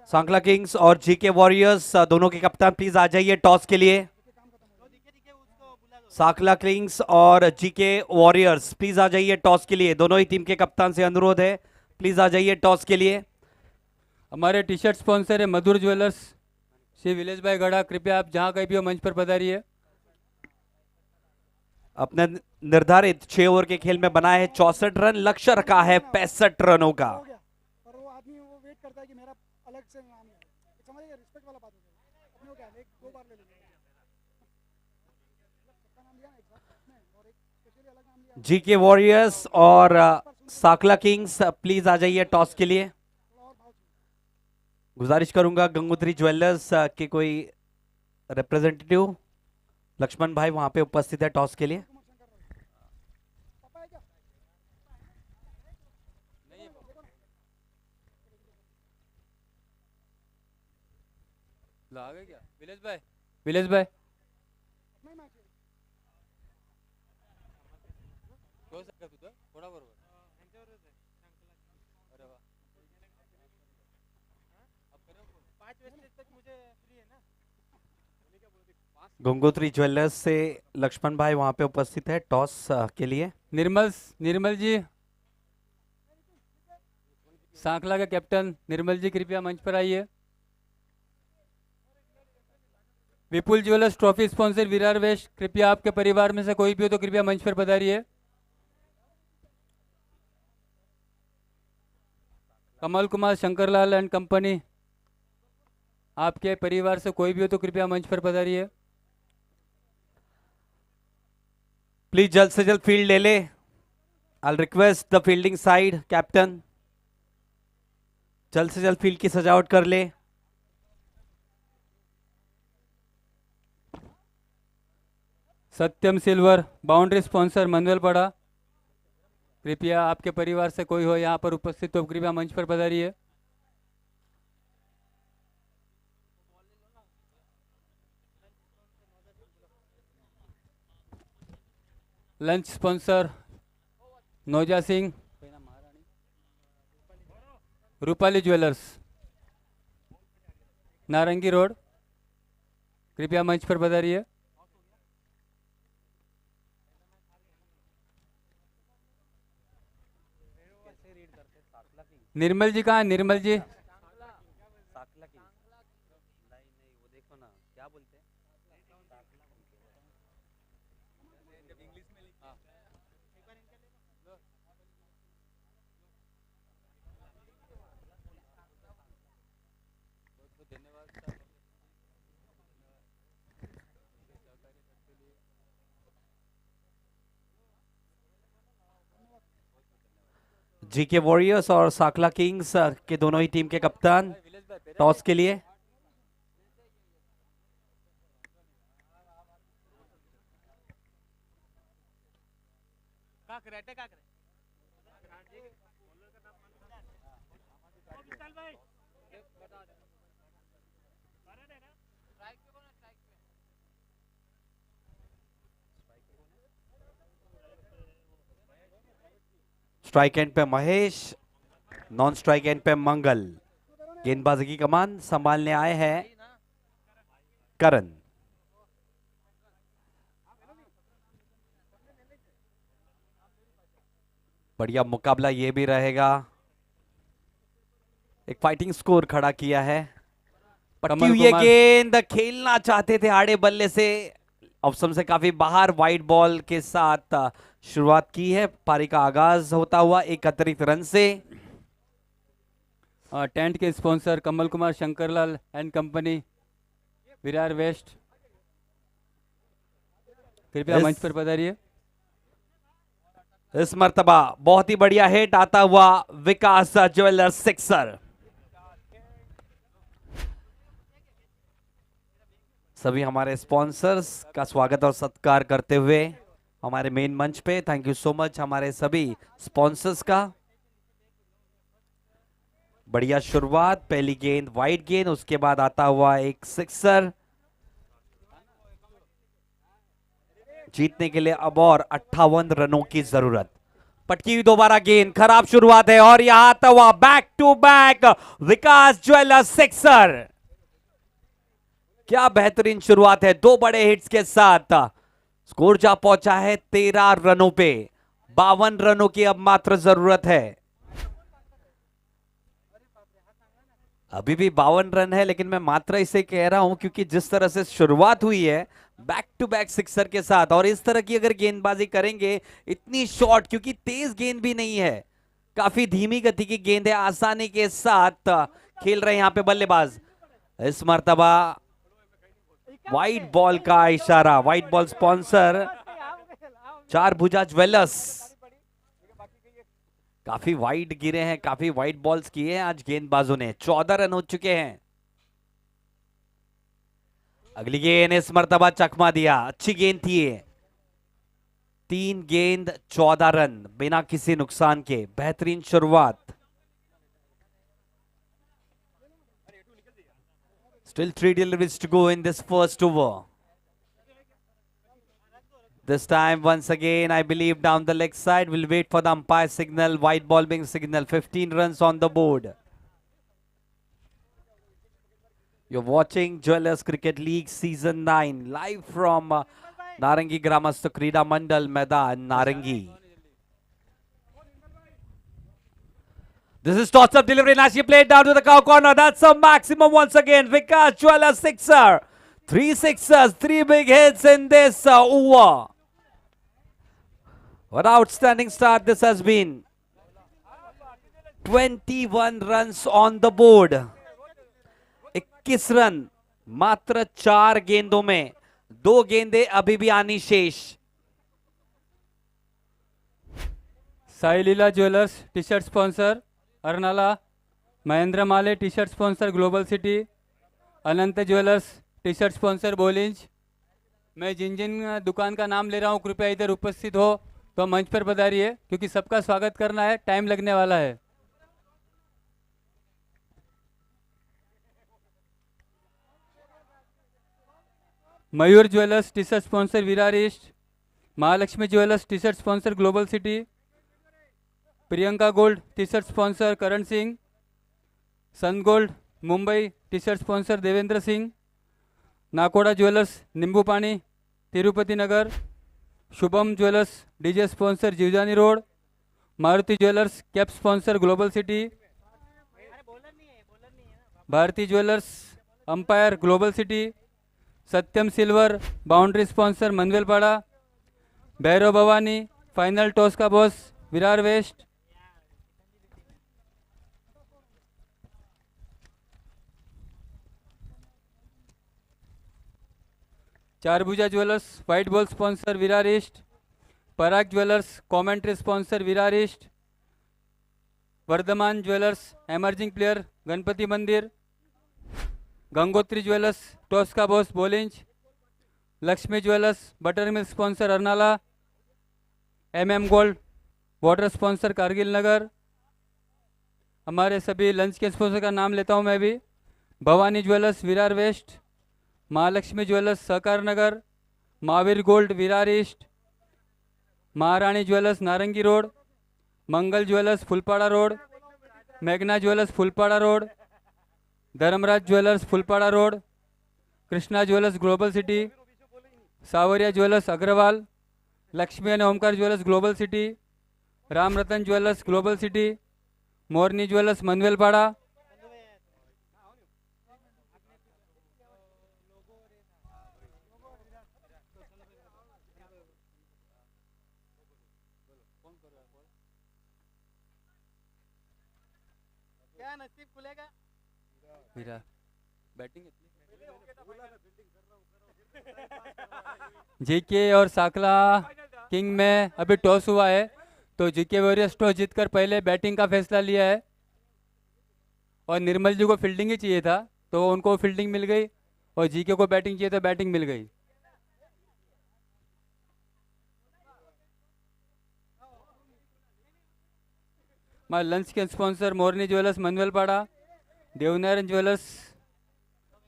[SPEAKER 1] सांकला किंग्स और जीके वॉरियर्स दोनों के कप्तान प्लीज आ जाइए टॉस के लिए। सांकला किंग्स और जीके वॉरियर्स प्लीज आ जाइए टॉस के लिए, दोनों ही टीम के कप्तान से अनुरोध है, प्लीज आ जाइए टॉस के लिए।
[SPEAKER 3] हमारे टी शर्ट स्पॉन्सर है मधुर ज्वेलर्स, श्री विलेश भाई गढ़ा, कृपया आप जहाँ कहीं भी हो मंच पर पधारिए।
[SPEAKER 1] अपने निर्धारित 6 ओवर के खेल में बनाए है 64 रन, लक्ष्य रखा है 65 रनों का।
[SPEAKER 5] पर वो आदमी वो वेट करता है कि मेरा अलग से नाम है, समझिए रिस्पेक्ट वाला बात हो गया। अपने को क्या है, 1-2 बार ले लेंगे, सबका नाम लिया ना एक साथ में, और एक स्पेशली अलग नाम लिया।
[SPEAKER 1] जीके वॉरियर्स और सांकला किंग्स प्लीज आ जाइए टॉस के लिए। गुजारिश करूंगा गंगोत्री ज्वेलर्स के कोई रिप्रेजेंटेटिव, लक्ष्मण भाई वहां पे उपस्थित है टॉस के लिए।
[SPEAKER 3] लागे क्या विलेश भाई? विलेश भाई थोड़ा बरोबर। अरे वाह,
[SPEAKER 5] 5 बजे तक मुझे फ्री है ना।
[SPEAKER 1] गंगोत्री ज्वेलर्स से लक्ष्मण भाई वहां पे उपस्थित है टॉस के लिए।
[SPEAKER 3] निर्मल जी सांखला के कैप्टन निर्मल जी कृपया मंच पर आइए। Vipul jewellers trophy sponsor Virar west, कृपया आपके परिवार में से कोई भी हो तो कृपया मंच पर पधारिए। कमल कुमार शंकरलाल एंड कंपनी, आपके परिवार से कोई भी हो तो कृपया मंच पर पधारिए।
[SPEAKER 1] प्लीज जल्द से जल्द फील्ड ले ले। I request the fielding side captain, जल्द से जल्द फील्ड की सजावट कर ले।
[SPEAKER 3] सत्यम सिल्वर बाउंड्री स्पॉन्सर मनवेलपाड़ा, कृपया आपके परिवार से कोई हो यहाँ पर उपस्थित तो कृपया मंच पर पधारिए। Lunch sponsor Nauja Singh, Rupali jewellers, Narangi road, कृपया मंच पर पधारिए। निर्मल जी कहाँ है? निर्मल जी,
[SPEAKER 1] जीके वॉरियर्स और साकला किंग्स के दोनों ही टीम के कप्तान टॉस के लिए। स्ट्राइक एंड पे महेश, नॉन स्ट्राइक एंड पे मंगल। गेंदबाजी की कमान संभालने आए हैं करण। बढ़िया मुकाबला ये भी रहेगा। एक फाइटिंग स्कोर खड़ा किया है। पट्टी हुई ये गेंद खेलना चाहते थे आड़े बल्ले से, ऑप्शन से काफी बाहर, वाइड बॉल के साथ शुरुआत की है। पारी का आगाज होता हुआ 31 रन से।
[SPEAKER 3] टेंट के sponsor Kamal Kumar Shankarlal and company Virar west, कृपया मंच पर पधारिए।
[SPEAKER 1] इस मर्तबा बहुत ही बढ़िया हिट आता हुआ विकास ज्वेलर्स सिक्सर। सभी हमारे स्पॉन्सर्स का स्वागत और सत्कार करते हुए हमारे मेन मंच पे थैंक यू सो मच हमारे सभी स्पॉन्सर्स का। बढ़िया शुरुआत, पहली गेंद वाइड गेंद, उसके बाद आता हुआ एक सिक्सर। जीतने के लिए अब और 58 रनों की जरूरत। पटकी हुई दोबारा गेंद, खराब शुरुआत है और यहां आता हुआ back to back Vikas jewellers sixer. क्या बेहतरीन शुरुआत है, दो बड़े हिट्स के साथ स्कोर जा पहुंचा है 13 रनों पे। 52 रनों की अब मात्र जरूरत है। अभी भी 52 रन है, लेकिन मैं मात्र इसे कह रहा हूं क्योंकि जिस तरह से शुरुआत हुई है बैक टू बैक सिक्सर के साथ, और इस तरह की अगर गेंदबाजी करेंगे, इतनी शॉर्ट, क्योंकि तेज गेंद भी नहीं है, काफी धीमी गति की गेंद है, आसानी के साथ खेल रहे हैं यहां पे बल्लेबाज। इस मर्तबा वाइट बॉल का इशारा, वाइट बॉल स्पॉन्सर चार भुजा ज्वेलर्स। काफी वाइड गिरे हैं, काफी वाइड बॉल्स किए हैं आज गेंदबाजों ने। 14 रन हो चुके हैं। अगली गेंद इस मर्तबा चकमा दिया, अच्छी गेंद थी ये। 3 गेंद 14 रन बिना किसी नुकसान के, बेहतरीन शुरुआत। Still 3 deliveries to go in this first over. This time once again I believe down the leg side. We'll wait for the umpire signal. White ball being signal. 15 runs on the board. You're watching Jewelers Cricket League Season 9 live from Narangi Gramastha Krida Mandal Maidan, Narangi. This is toss up delivery. Nicely played down to the cow corner. That's a maximum once again. Vikas Jwala sixer. 3 sixers, 3 big hits in this over. What outstanding start this has been. 21 runs on the board. 21 run मात्र 4 गेंदों में. 2 गेंदें अभी भी आनी शेष.
[SPEAKER 3] Sai Leela jewellers T shirt sponsor Arnala, Mahendra Male T shirt sponsor global city, Anant jewellers T shirt sponsor Bolinj. मैं जिन जिन दुकान का नाम ले रहा हूँ कृपया इधर उपस्थित हो तो मंच पर पधारिए क्योंकि सबका स्वागत करना है, टाइम लगने वाला है. Mayur jewellers T shirt sponsor Virar east, Mahalakshmi jewellers T shirt sponsor global city, Priyanka gold T shirt sponsor Karan Singh, sun gold Mumbai T shirt sponsor Devendra Singh, Nakoda jewellers नींबू पानी Tirupati Nagar, Shubham jewellers DJ sponsor Jivjani road, Maruti jewellers cap sponsor global city, Bharti jewellers umpire global city, Satyam silver boundary sponsor Manvelpada, Bhairav Bhavani final toss का boss Virar west, Charbhuja jewellers white ball sponsor Virar east, Parag jewellers commentary sponsor Virar east, Vardhaman jewellers emerging player Ganpati Mandir, Gangotri jewellers toss का boss Bolinj, Lakshmi jewellers butter milk sponsor Arnala, MM gold water sponsor Kargil Nagar. हमारे सभी लंच के स्पॉन्सर का नाम लेता हूं मैं भी. Bhavani jewellers Virar west, Mahalakshmi jewellers Sahakar Nagar, Mahavir gold Virar east, Maharani jewellers Narangi road, Mangal jewellers Phulpada road, मेघना jewellers Phulpada road, Dharmaraj jewellers Phulpada road, Krishna jewellers global city, Sanwariya jewellers Agarwal, Lakshmi and Omkar jewellers global city, Ram Ratan jewellers global city, Morni jewellers Manvelpada,
[SPEAKER 5] क्या नसीब खुलेगा?
[SPEAKER 3] मेरा बैटिंग जीके और साकला किंग में अभी टॉस हुआ है तो जीके वॉरियर्स टॉस जीतकर पहले बैटिंग का फैसला लिया है और निर्मल जी को फील्डिंग ही चाहिए था तो उनको फील्डिंग मिल गई और जीके को बैटिंग चाहिए तो बैटिंग मिल गई. माय लंच के sponsor Morni jewellers Manvelpada, Devnarayan jewellers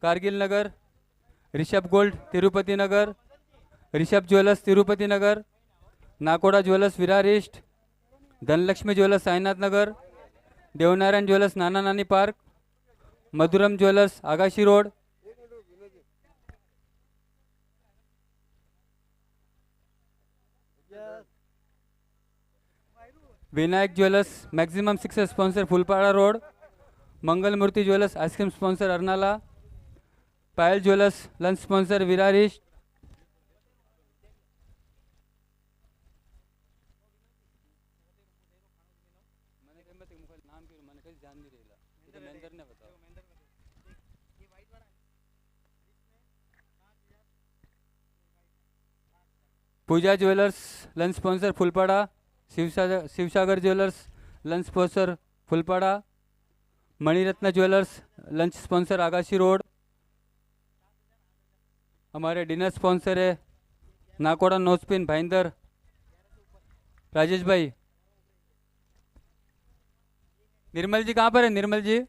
[SPEAKER 3] Kargil Nagar, Rishabh gold Tirupati Nagar, Rishabh jewellers Tirupati Nagar, Nakoda jewellers Virar east, Dhanlakshmi jewellers Sainath Nagar, Devnarayan jewellers Nana Nani park, Madhuram jewellers Agashi road, Vinayak jewellers maximum success sponsor Phulpada road, Mangal Murti jewellers ice cream sponsor Arnala, Payal jewellers lunch sponsor Virar east, Pooja jewellers lunch sponsor Phulpada, Shivsagar jewellers lunch sponsor Phulpada, मणिरत्न jewellers lunch sponsor Agashi road, हमारे डिनर स्पॉन्सर है नाकोड़ा नोस्पिन भाईंदर राजेश भाई. निर्मल जी कहाँ पर है? निर्मल जी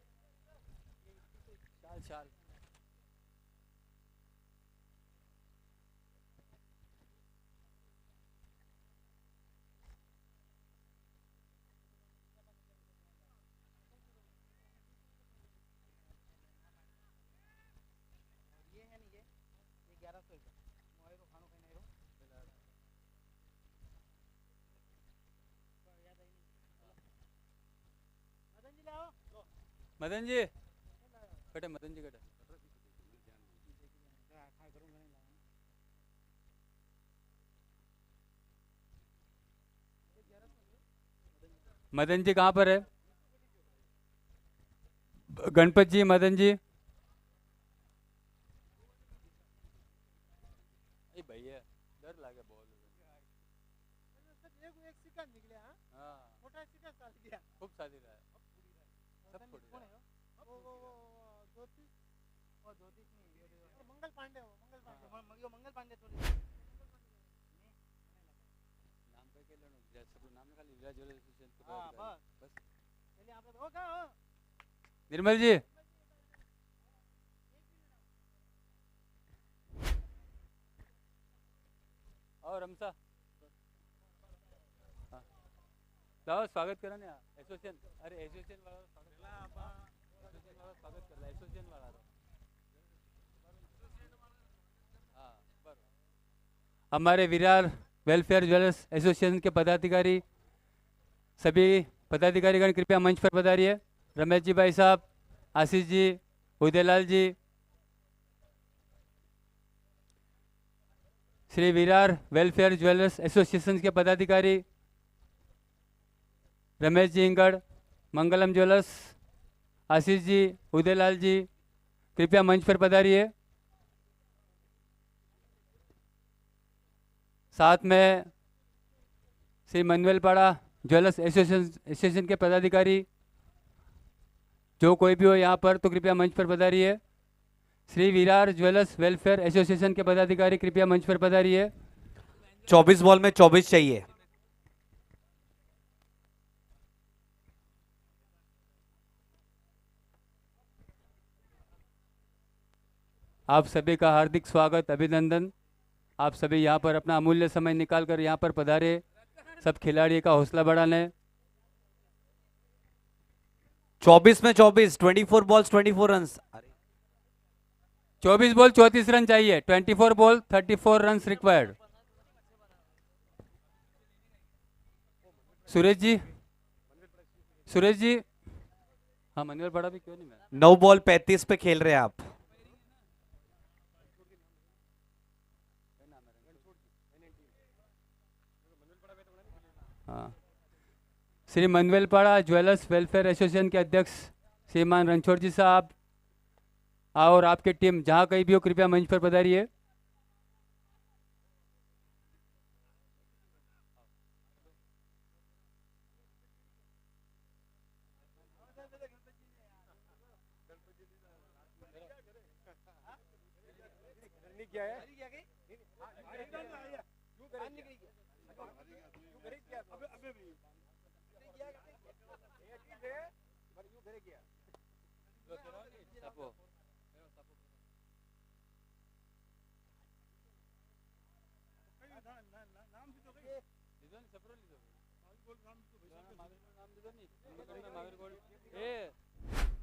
[SPEAKER 3] मदन जी कटे, मदन जी कटे। मदन जी कहाँ पर है? गणपत जी, मदन जी। ए भैया डर लागे बहुत।
[SPEAKER 5] एक सिक्का निकले।
[SPEAKER 3] हाँ
[SPEAKER 5] मोटा सिक्का साल गया।
[SPEAKER 3] खूब शादी रहा है सब फोड़
[SPEAKER 5] कौन
[SPEAKER 3] दिया।
[SPEAKER 5] है वो ज्योति और ज्योति नहीं, वो मंगल पांडे, वो मंगल पांडे, मंगल पांडे थोड़ी।
[SPEAKER 3] नाम पे के लेनो जैसे सब नाम निकाल विराज ज्वेलर्स एसोसिएशन के
[SPEAKER 5] हाँ
[SPEAKER 3] पदाधिकारी।
[SPEAKER 5] बस
[SPEAKER 3] बस
[SPEAKER 5] चलिए आप हो क्या हो?
[SPEAKER 3] निर्मल जी और रमसा हाँ लाओ स्वागत करा ना एसोसिएशन। अरे एसोसिएशन वाला स्वागत कर ला एसोसिएशन वाला हाँ बरोबर। हमारे विरार वेलफेयर ज्वेलर्स एसोसिएशन के पदाधिकारी, सभी पदाधिकारीगण कृपया मंच पर पधारिए। रमेश जी भाई साहब, Ashish ji, Udaylal ji, Shri Virar welfare jewellers association के पदाधिकारी रमेश जी इंगड़, मंगलम ज्वेलर्स, आशीष जी, उदयलाल जी, कृपया मंच पर पधारिए। साथ में श्री मनवेलपाड़ा ज्वेलर्स एसोसिएशन के पदाधिकारी जो कोई भी हो यहाँ पर तो कृपया मंच पर पधारिए। Shri Virar jewellers welfare association के पदाधिकारी कृपया मंच पर पधारिए।
[SPEAKER 1] 24 बॉल में 24 चाहिए।
[SPEAKER 3] आप सभी का हार्दिक स्वागत, अभिनंदन। आप सभी यहाँ पर अपना अमूल्य समय निकालकर यहाँ पर पधारे, सब खिलाड़ी का हौसला बढ़ाने।
[SPEAKER 1] 24 में 24, 24 बॉल्स 24 रन।
[SPEAKER 3] 24 बॉल 34 रन चाहिए, 24 ball 34 run required. Suresh ji, Suresh ji, हाँ मनवेल बड़ा भी क्यों नहीं मैं
[SPEAKER 1] 9 बॉल 35 पे खेल रहे हैं आप।
[SPEAKER 3] हाँ। श्री मनवेलपाड़ा ज्वेलर्स वेलफेयर एसोसिएशन के अध्यक्ष श्रीमान रणछोड़ जी साहब और आपकी टीम जहाँ कहीं भी हो कृपया मंच पर पधारिए।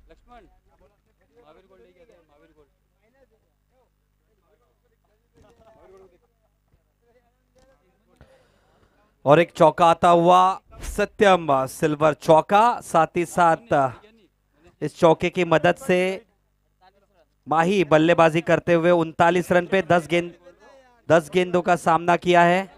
[SPEAKER 3] लक्ष्मण महावीर गोल्ड लेके आते हैं, महावीर गोल्ड।
[SPEAKER 1] और एक चौका आता हुआ सत्यम, सिल्वर चौका। साथ ही साथ इस चौके की मदद से माही बल्लेबाजी करते हुए 39 रन पे 10 गेंदों का सामना किया है।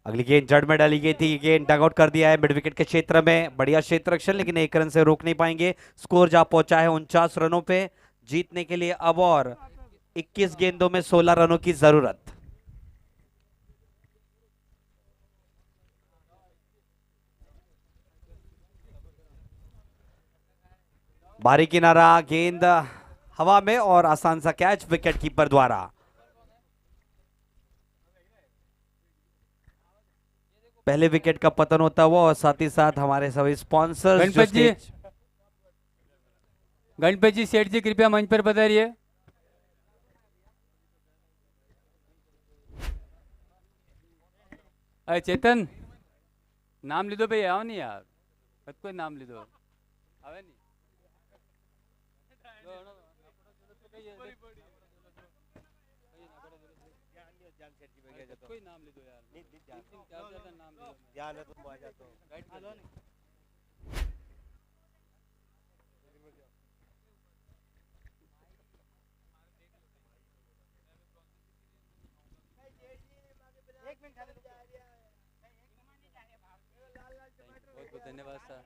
[SPEAKER 1] अगली गेंद जड़ में डाली गई थी, ये गेंद डगआउट कर दिया है मिड विकेट के क्षेत्र में। बढ़िया क्षेत्र रक्षण, लेकिन 1 रन से रोक नहीं पाएंगे। स्कोर जा पहुंचा है 49 रनों पे। जीतने के लिए अब और 21 गेंदों में 16 रनों की जरूरत। बारी किनारा, गेंद हवा में और आसान सा कैच विकेट कीपर द्वारा। पहले विकेट का पतन होता हुआ और साथ ही साथ हमारे सभी स्पॉन्सर्स
[SPEAKER 3] गणपत जी सेठ जी कृपया मंच पर पधारिए। अरे चेतन नाम लिदो भाई, आओ नहीं यार, मत कोई नाम लिदो आवे नहीं। कोई नाम ले दो यार, क्या नाम ले दो।
[SPEAKER 6] ध्यान है तुम आ जाते हो।
[SPEAKER 3] गाइड कर दो। बहुत बहुत धन्यवाद सर।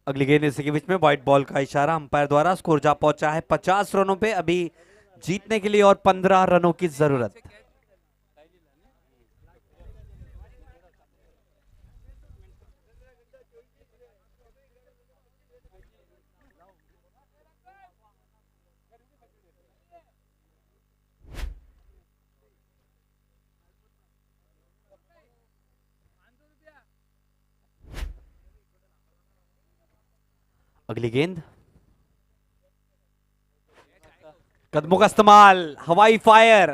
[SPEAKER 1] अगली गेंद इसी के बीच में व्हाइट बॉल का इशारा अंपायर द्वारा। स्कोर जा पहुंचा है 50 रनों पे। अभी जीतने के लिए और 15 रनों की जरूरत। अगली गेंद, कदमों का इस्तेमाल, हवाई फायर,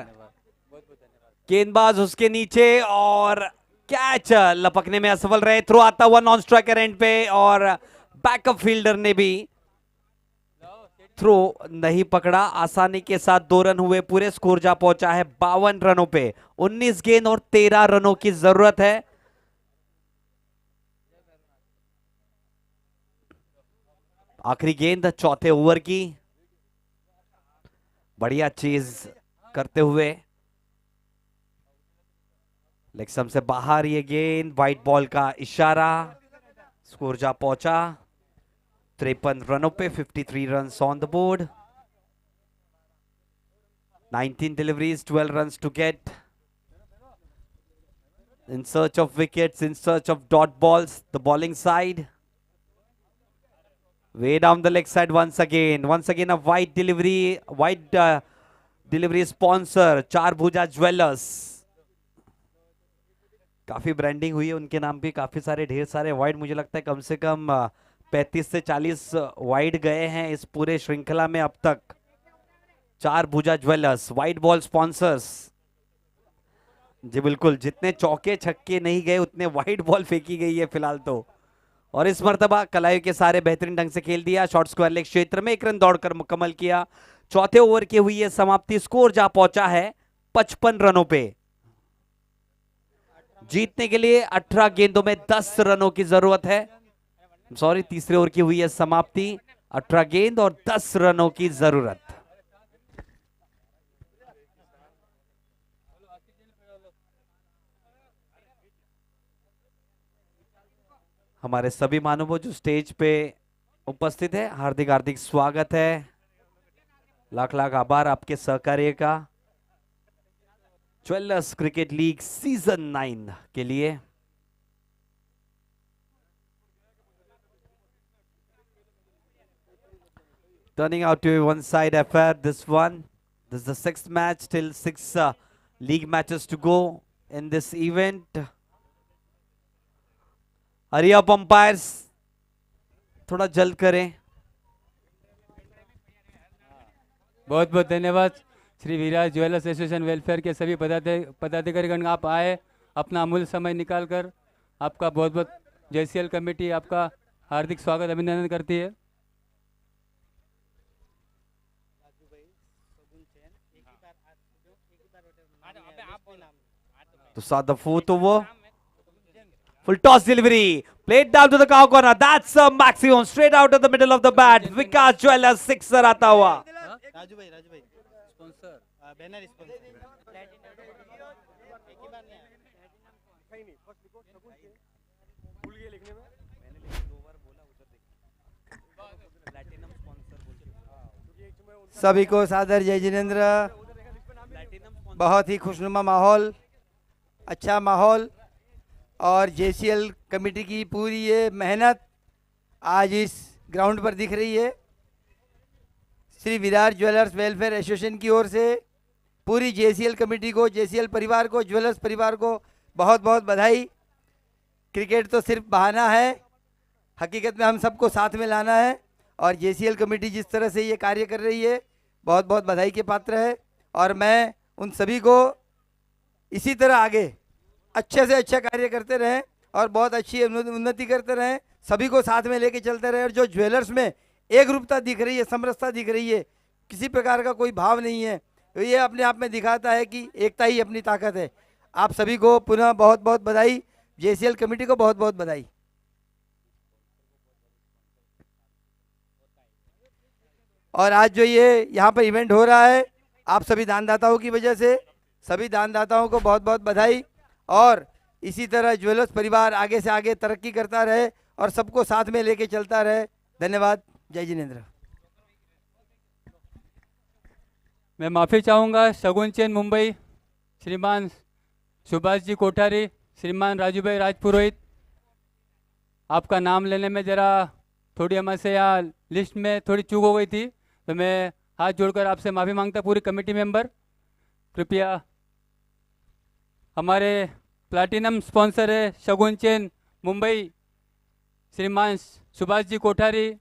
[SPEAKER 1] गेंदबाज उसके नीचे और कैच लपकने में असफल रहे। थ्रो आता हुआ नॉन स्ट्राइकर एंड पे और बैकअप फील्डर ने भी थ्रो नहीं पकड़ा। आसानी के साथ 2 रन हुए पूरे। स्कोर जा पहुंचा है 52 रनों पे। 19 गेंद और 13 रनों की जरूरत है। आखिरी गेंद चौथे ओवर की। बढ़िया चीज करते हुए लेग स्टंप से बाहर ये गेंद, व्हाइट बॉल का इशारा। स्कोर जा पहुंचा 53 रनों पे। 53 runs on the board. 19 deliveries, 12 runs to get. In search of wickets, in search of dot balls, the bowling side. Way down the leg side once again. Once again a wide delivery, delivery sponsor, चार भुजा ज्वेलर्स। काफी ब्रांडिंग हुई है उनके नाम पे। काफी सारे ढेर सारे वाइड, मुझे लगता है कम से कम 35 से 40 वाइड गए हैं इस पूरे श्रृंखला में अब तक। चार Bhuja jewellers wide ball sponsors. जी बिल्कुल, जितने चौके छक्के नहीं गए उतने वाइड बॉल फेंकी गई है फिलहाल तो। और इस मर्तबा कलाई के सारे बेहतरीन ढंग से खेल दिया। शॉर्ट स्क्वायर लेग क्षेत्र में 1 रन दौड़कर मुकम्मल किया। चौथे ओवर की हुई है समाप्ति। स्कोर जा पहुंचा है 55 रनों पे। जीतने के लिए 18 गेंदों में 10 रनों की जरूरत है। सॉरी, तीसरे ओवर की हुई है समाप्ति। 18 गेंद और 10 रनों की जरूरत। हमारे सभी मानवों जो स्टेज पे उपस्थित है, हार्दिक हार्दिक स्वागत है। लाख लाख आभार आपके सहकार्य का ज्वेलर्स क्रिकेट लीग सीजन 9 के लिए। Turning out to a one-side affair, this one. This is the 6th match, still 6 league matches to go in this event. Hurry up umpires, थोड़ा जल्द करें।
[SPEAKER 3] बहुत बहुत धन्यवाद। श्री विराज ज्वेलर्स एसोसिएशन वेलफेयर के सभी पदाधिकारीगण आप आए, अपना अमूल्य समय निकालकर। आपका बहुत बहुत जेसीएल कमेटी आपका हार्दिक स्वागत अभिनंदन करती है।
[SPEAKER 1] To start the 4th over. Full toss delivery. Played down to the cow corner. That's a maximum. Straight out of the middle of the bat. Vikas Jewellers sixer आता हुआ।
[SPEAKER 6] राजू भाई
[SPEAKER 3] स्पॉन्सर
[SPEAKER 6] बैनर स्पॉन्सर सभी को सादर जय जिनेंद्र। बहुत ही खुशनुमा माहौल, अच्छा माहौल और जेसीएल कमेटी की पूरी ये मेहनत आज इस ग्राउंड पर दिख रही है। Shri Virat jewellers welfare association की ओर से पूरी जेसीएल कमेटी को, जेसीएल परिवार को, ज्वेलर्स परिवार को बहुत बहुत बधाई। क्रिकेट तो सिर्फ बहाना है, हकीकत में हम सबको साथ में लाना है और जेसीएल कमेटी जिस तरह से ये कार्य कर रही है बहुत बहुत बधाई के पात्र है। और मैं उन सभी को इसी तरह आगे अच्छे से अच्छा कार्य करते रहें और बहुत अच्छी उन्नति करते रहें, सभी को साथ में लेके चलते रहें। और जो ज्वेलर्स में एक रूपता दिख रही है, समरसता दिख रही है, किसी प्रकार का कोई भाव नहीं है। तो ये अपने आप में दिखाता है कि एकता ही अपनी ताकत है। आप सभी को पुनः बहुत बहुत बधाई, जेसीएल कमेटी को बहुत बहुत बधाई। और आज जो ये यहाँ पर इवेंट हो रहा है, आप सभी दानदाताओं की वजह से, सभी दानदाताओं को बहुत बहुत बधाई। और इसी तरह ज्वेलर्स परिवार आगे से आगे तरक्की करता रहे और सबको साथ में लेके चलता रहे। धन्यवाद। जय जिनेंद्र।
[SPEAKER 3] मैं माफ़ी चाहूँगा शगुन चैन मुंबई, श्रीमान सुभाष जी कोठारी, श्रीमान राजू भाई राजपुरोहित, आपका नाम लेने में ज़रा थोड़ी हमसे यहाँ लिस्ट में थोड़ी चूक हो गई थी, तो मैं हाथ जोड़कर आपसे माफ़ी मांगता। पूरी कमेटी मेंबर कृपया, हमारे प्लैटिनम स्पॉन्सर है शगुन चैन मुंबई, श्रीमान सुभाष जी कोठारी,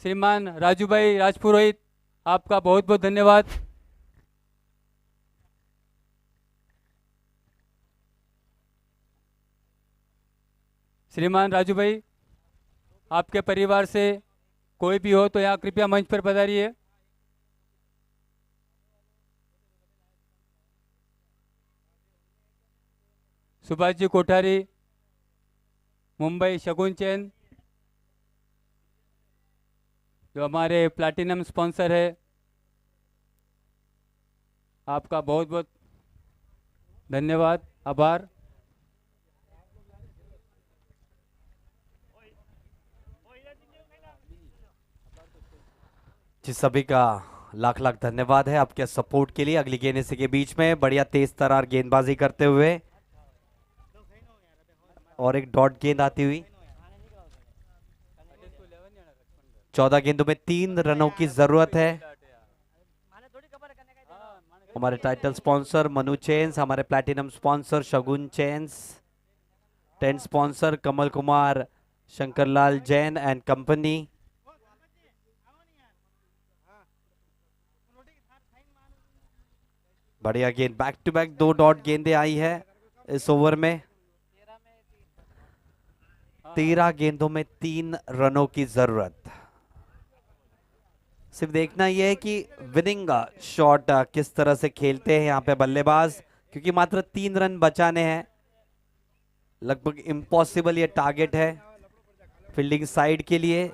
[SPEAKER 3] श्रीमान राजू भाई राजपुरोहित, आपका बहुत बहुत धन्यवाद। श्रीमान राजू भाई, आपके परिवार से कोई भी हो तो यहाँ कृपया मंच पर पधारिए। सुभाष जी कोठारी मुंबई शगुन चैन, जो हमारे प्लैटिनम स्पॉन्सर है, आपका बहुत बहुत धन्यवाद, आभार।
[SPEAKER 1] जी सभी का लाख लाख धन्यवाद है आपके सपोर्ट के लिए। अगली गेंद इसी के बीच में बढ़िया तेज तरार गेंदबाजी करते हुए और एक डॉट गेंद आती हुई। 14 गेंदों में 3 रनों की जरूरत है। हमारे टाइटल स्पॉन्सर मनु चेन्स, हमारे platinum sponsor Shagun chains, tent sponsor Kamal Kumar Shankarlal Jain and company. बढ़िया गेंद, बैक टू बैक 2 डॉट गेंदें आई है इस ओवर में। 13 गेंदों में 3 रनों की जरूरत। सिर्फ देखना यह है कि विनिंग शॉट किस तरह से खेलते हैं यहाँ पे बल्लेबाज, क्योंकि मात्र 3 रन बचाने हैं। लगभग इम्पॉसिबल ये टारगेट है फील्डिंग साइड के लिए।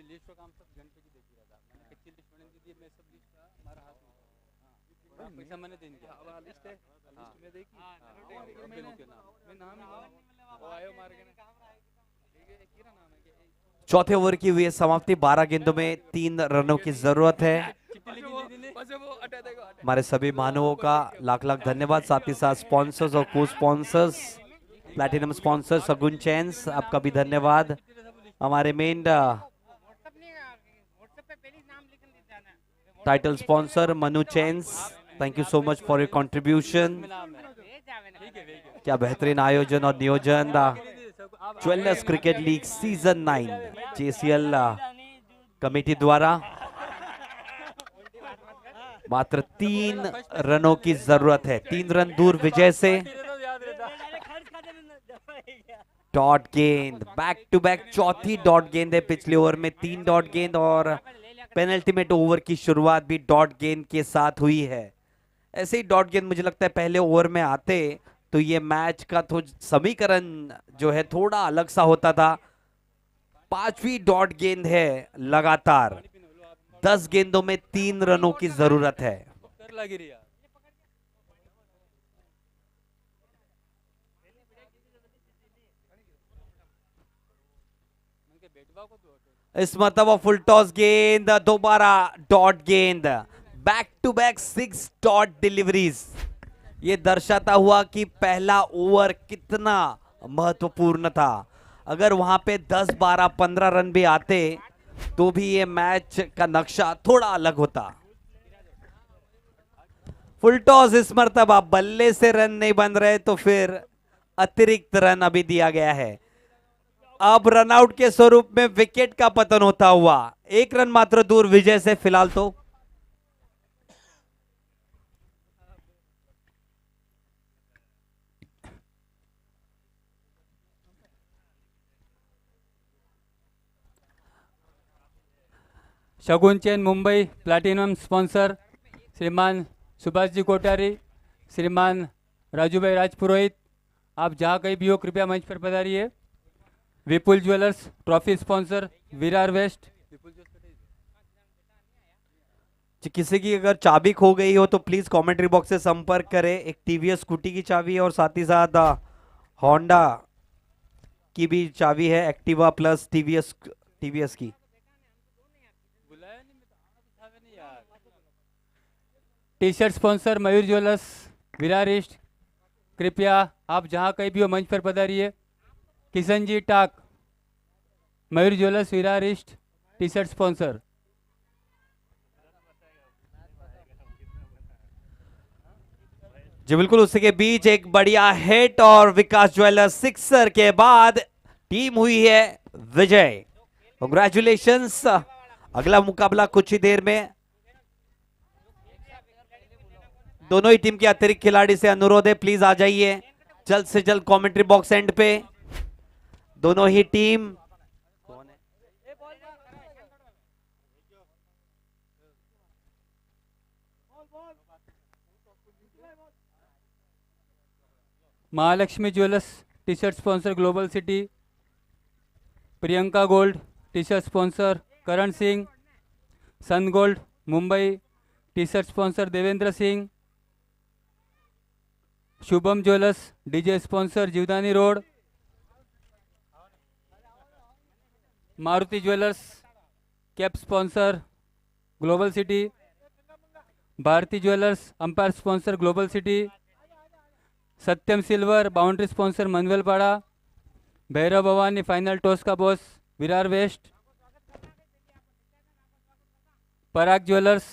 [SPEAKER 3] लिस्ट का काम सब घंटे की देख रहा था, मैंने कच्ची लिस्ट बना दी, मैं सब लिस्ट हमारा हाथ में पैसा मैंने दे दिया। अब लिस्ट है, लिस्ट में देखी, हां मैं नाम वो आयो मार के ठीक है, किरा नाम है।
[SPEAKER 1] चौथे ओवर की हुई है समाप्ति। 12 गेंदों में 3 रनों की जरूरत है। हमारे सभी मानवों का लाख लाख धन्यवाद, साथ ही साथ स्पॉन्सर्स और को स्पॉन्सर्स, प्लैटिनम स्पॉन्सर शगुन चैन्स, आपका भी धन्यवाद। हमारे main title sponsor Manu chains, thank you so much for your contribution. क्या बेहतरीन आयोजन और नियोजन। Jewellers cricket league season 9 जेसीएल committee द्वारा। मात्र 3 रनों की जरूरत है, 3 रन दूर विजय से। डॉट गेंद, बैक टू बैक चौथी डॉट गेंद है पिछले ओवर में। 3 डॉट गेंद और पेनल्टीमेट ओवर की शुरुआत भी डॉट गेंद के साथ हुई है। ऐसे ही डॉट गेंद मुझे लगता है पहले ओवर में आते तो ये मैच का तो समीकरण जो है थोड़ा अलग सा होता था। 5वीं डॉट गेंद है लगातार। 10 गेंदों में 3 रनों की जरूरत है। इस मरतबा फुल टॉस गेंद, दोबारा डॉट गेंद, back to back 6 dot deliveries. ये दर्शाता हुआ कि पहला ओवर कितना महत्वपूर्ण था। अगर वहां पे 10, 12, 15 रन भी आते तो भी ये मैच का नक्शा थोड़ा अलग होता। फुल टॉस इस मरतबा, बल्ले से रन नहीं बन रहे तो फिर अतिरिक्त रन अभी दिया गया है। अब रनआउट के स्वरूप में विकेट का पतन होता हुआ 1 रन मात्र दूर विजय से फिलहाल तो।
[SPEAKER 3] शगुन चैन मुंबई प्लैटिनम स्पॉन्सर श्रीमान सुभाष जी कोठारी, श्रीमान राजू भाई राजपुरोहित, आप जहाँ कहीं भी हो कृपया मंच पर पधारिए। Vipul jewellers trophy sponsor Virar west.
[SPEAKER 1] जी, किसी की अगर चाबी खो गई हो तो प्लीज कमेंट्री बॉक्स से संपर्क करें। एक टीवीएस स्कूटी की चाबी है और साथ ही साथ होंडा की भी चाबी है, एक्टिवा प्लस टीवीएस की।
[SPEAKER 3] T shirt sponsor Mayur jewellers Virar east, कृपया आप जहाँ कहीं भी हो मंच पर पधारिए। Kishan ji Tak Mayur jewellers Virar east T shirt sponsor.
[SPEAKER 1] जी बिल्कुल, उसी के बीच एक बढ़िया हिट और विकास ज्वेलर्स सिक्सर के बाद टीम हुई है विजय। कांग्रेचुलेशंस। अगला मुकाबला कुछ ही देर में। दोनों ही टीम के अतिरिक्त खिलाड़ी से अनुरोध है प्लीज आ जाइए जल्द से जल्द कमेंट्री बॉक्स एंड पे। दोनों ही team
[SPEAKER 3] Mahalakshmi jewellers T shirt sponsor global city, Priyanka gold T shirt sponsor Karan Singh, sun gold Mumbai T shirt sponsor Devendra Singh, Shubham jewellers DJ sponsor Jivdani road, Maruti jewellers cap sponsor global city, Bharti jewellers umpire sponsor global city, Satyam silver boundary sponsor Manvelpada, Bhairav Bhavani final toss का boss Virar west, Parag jewellers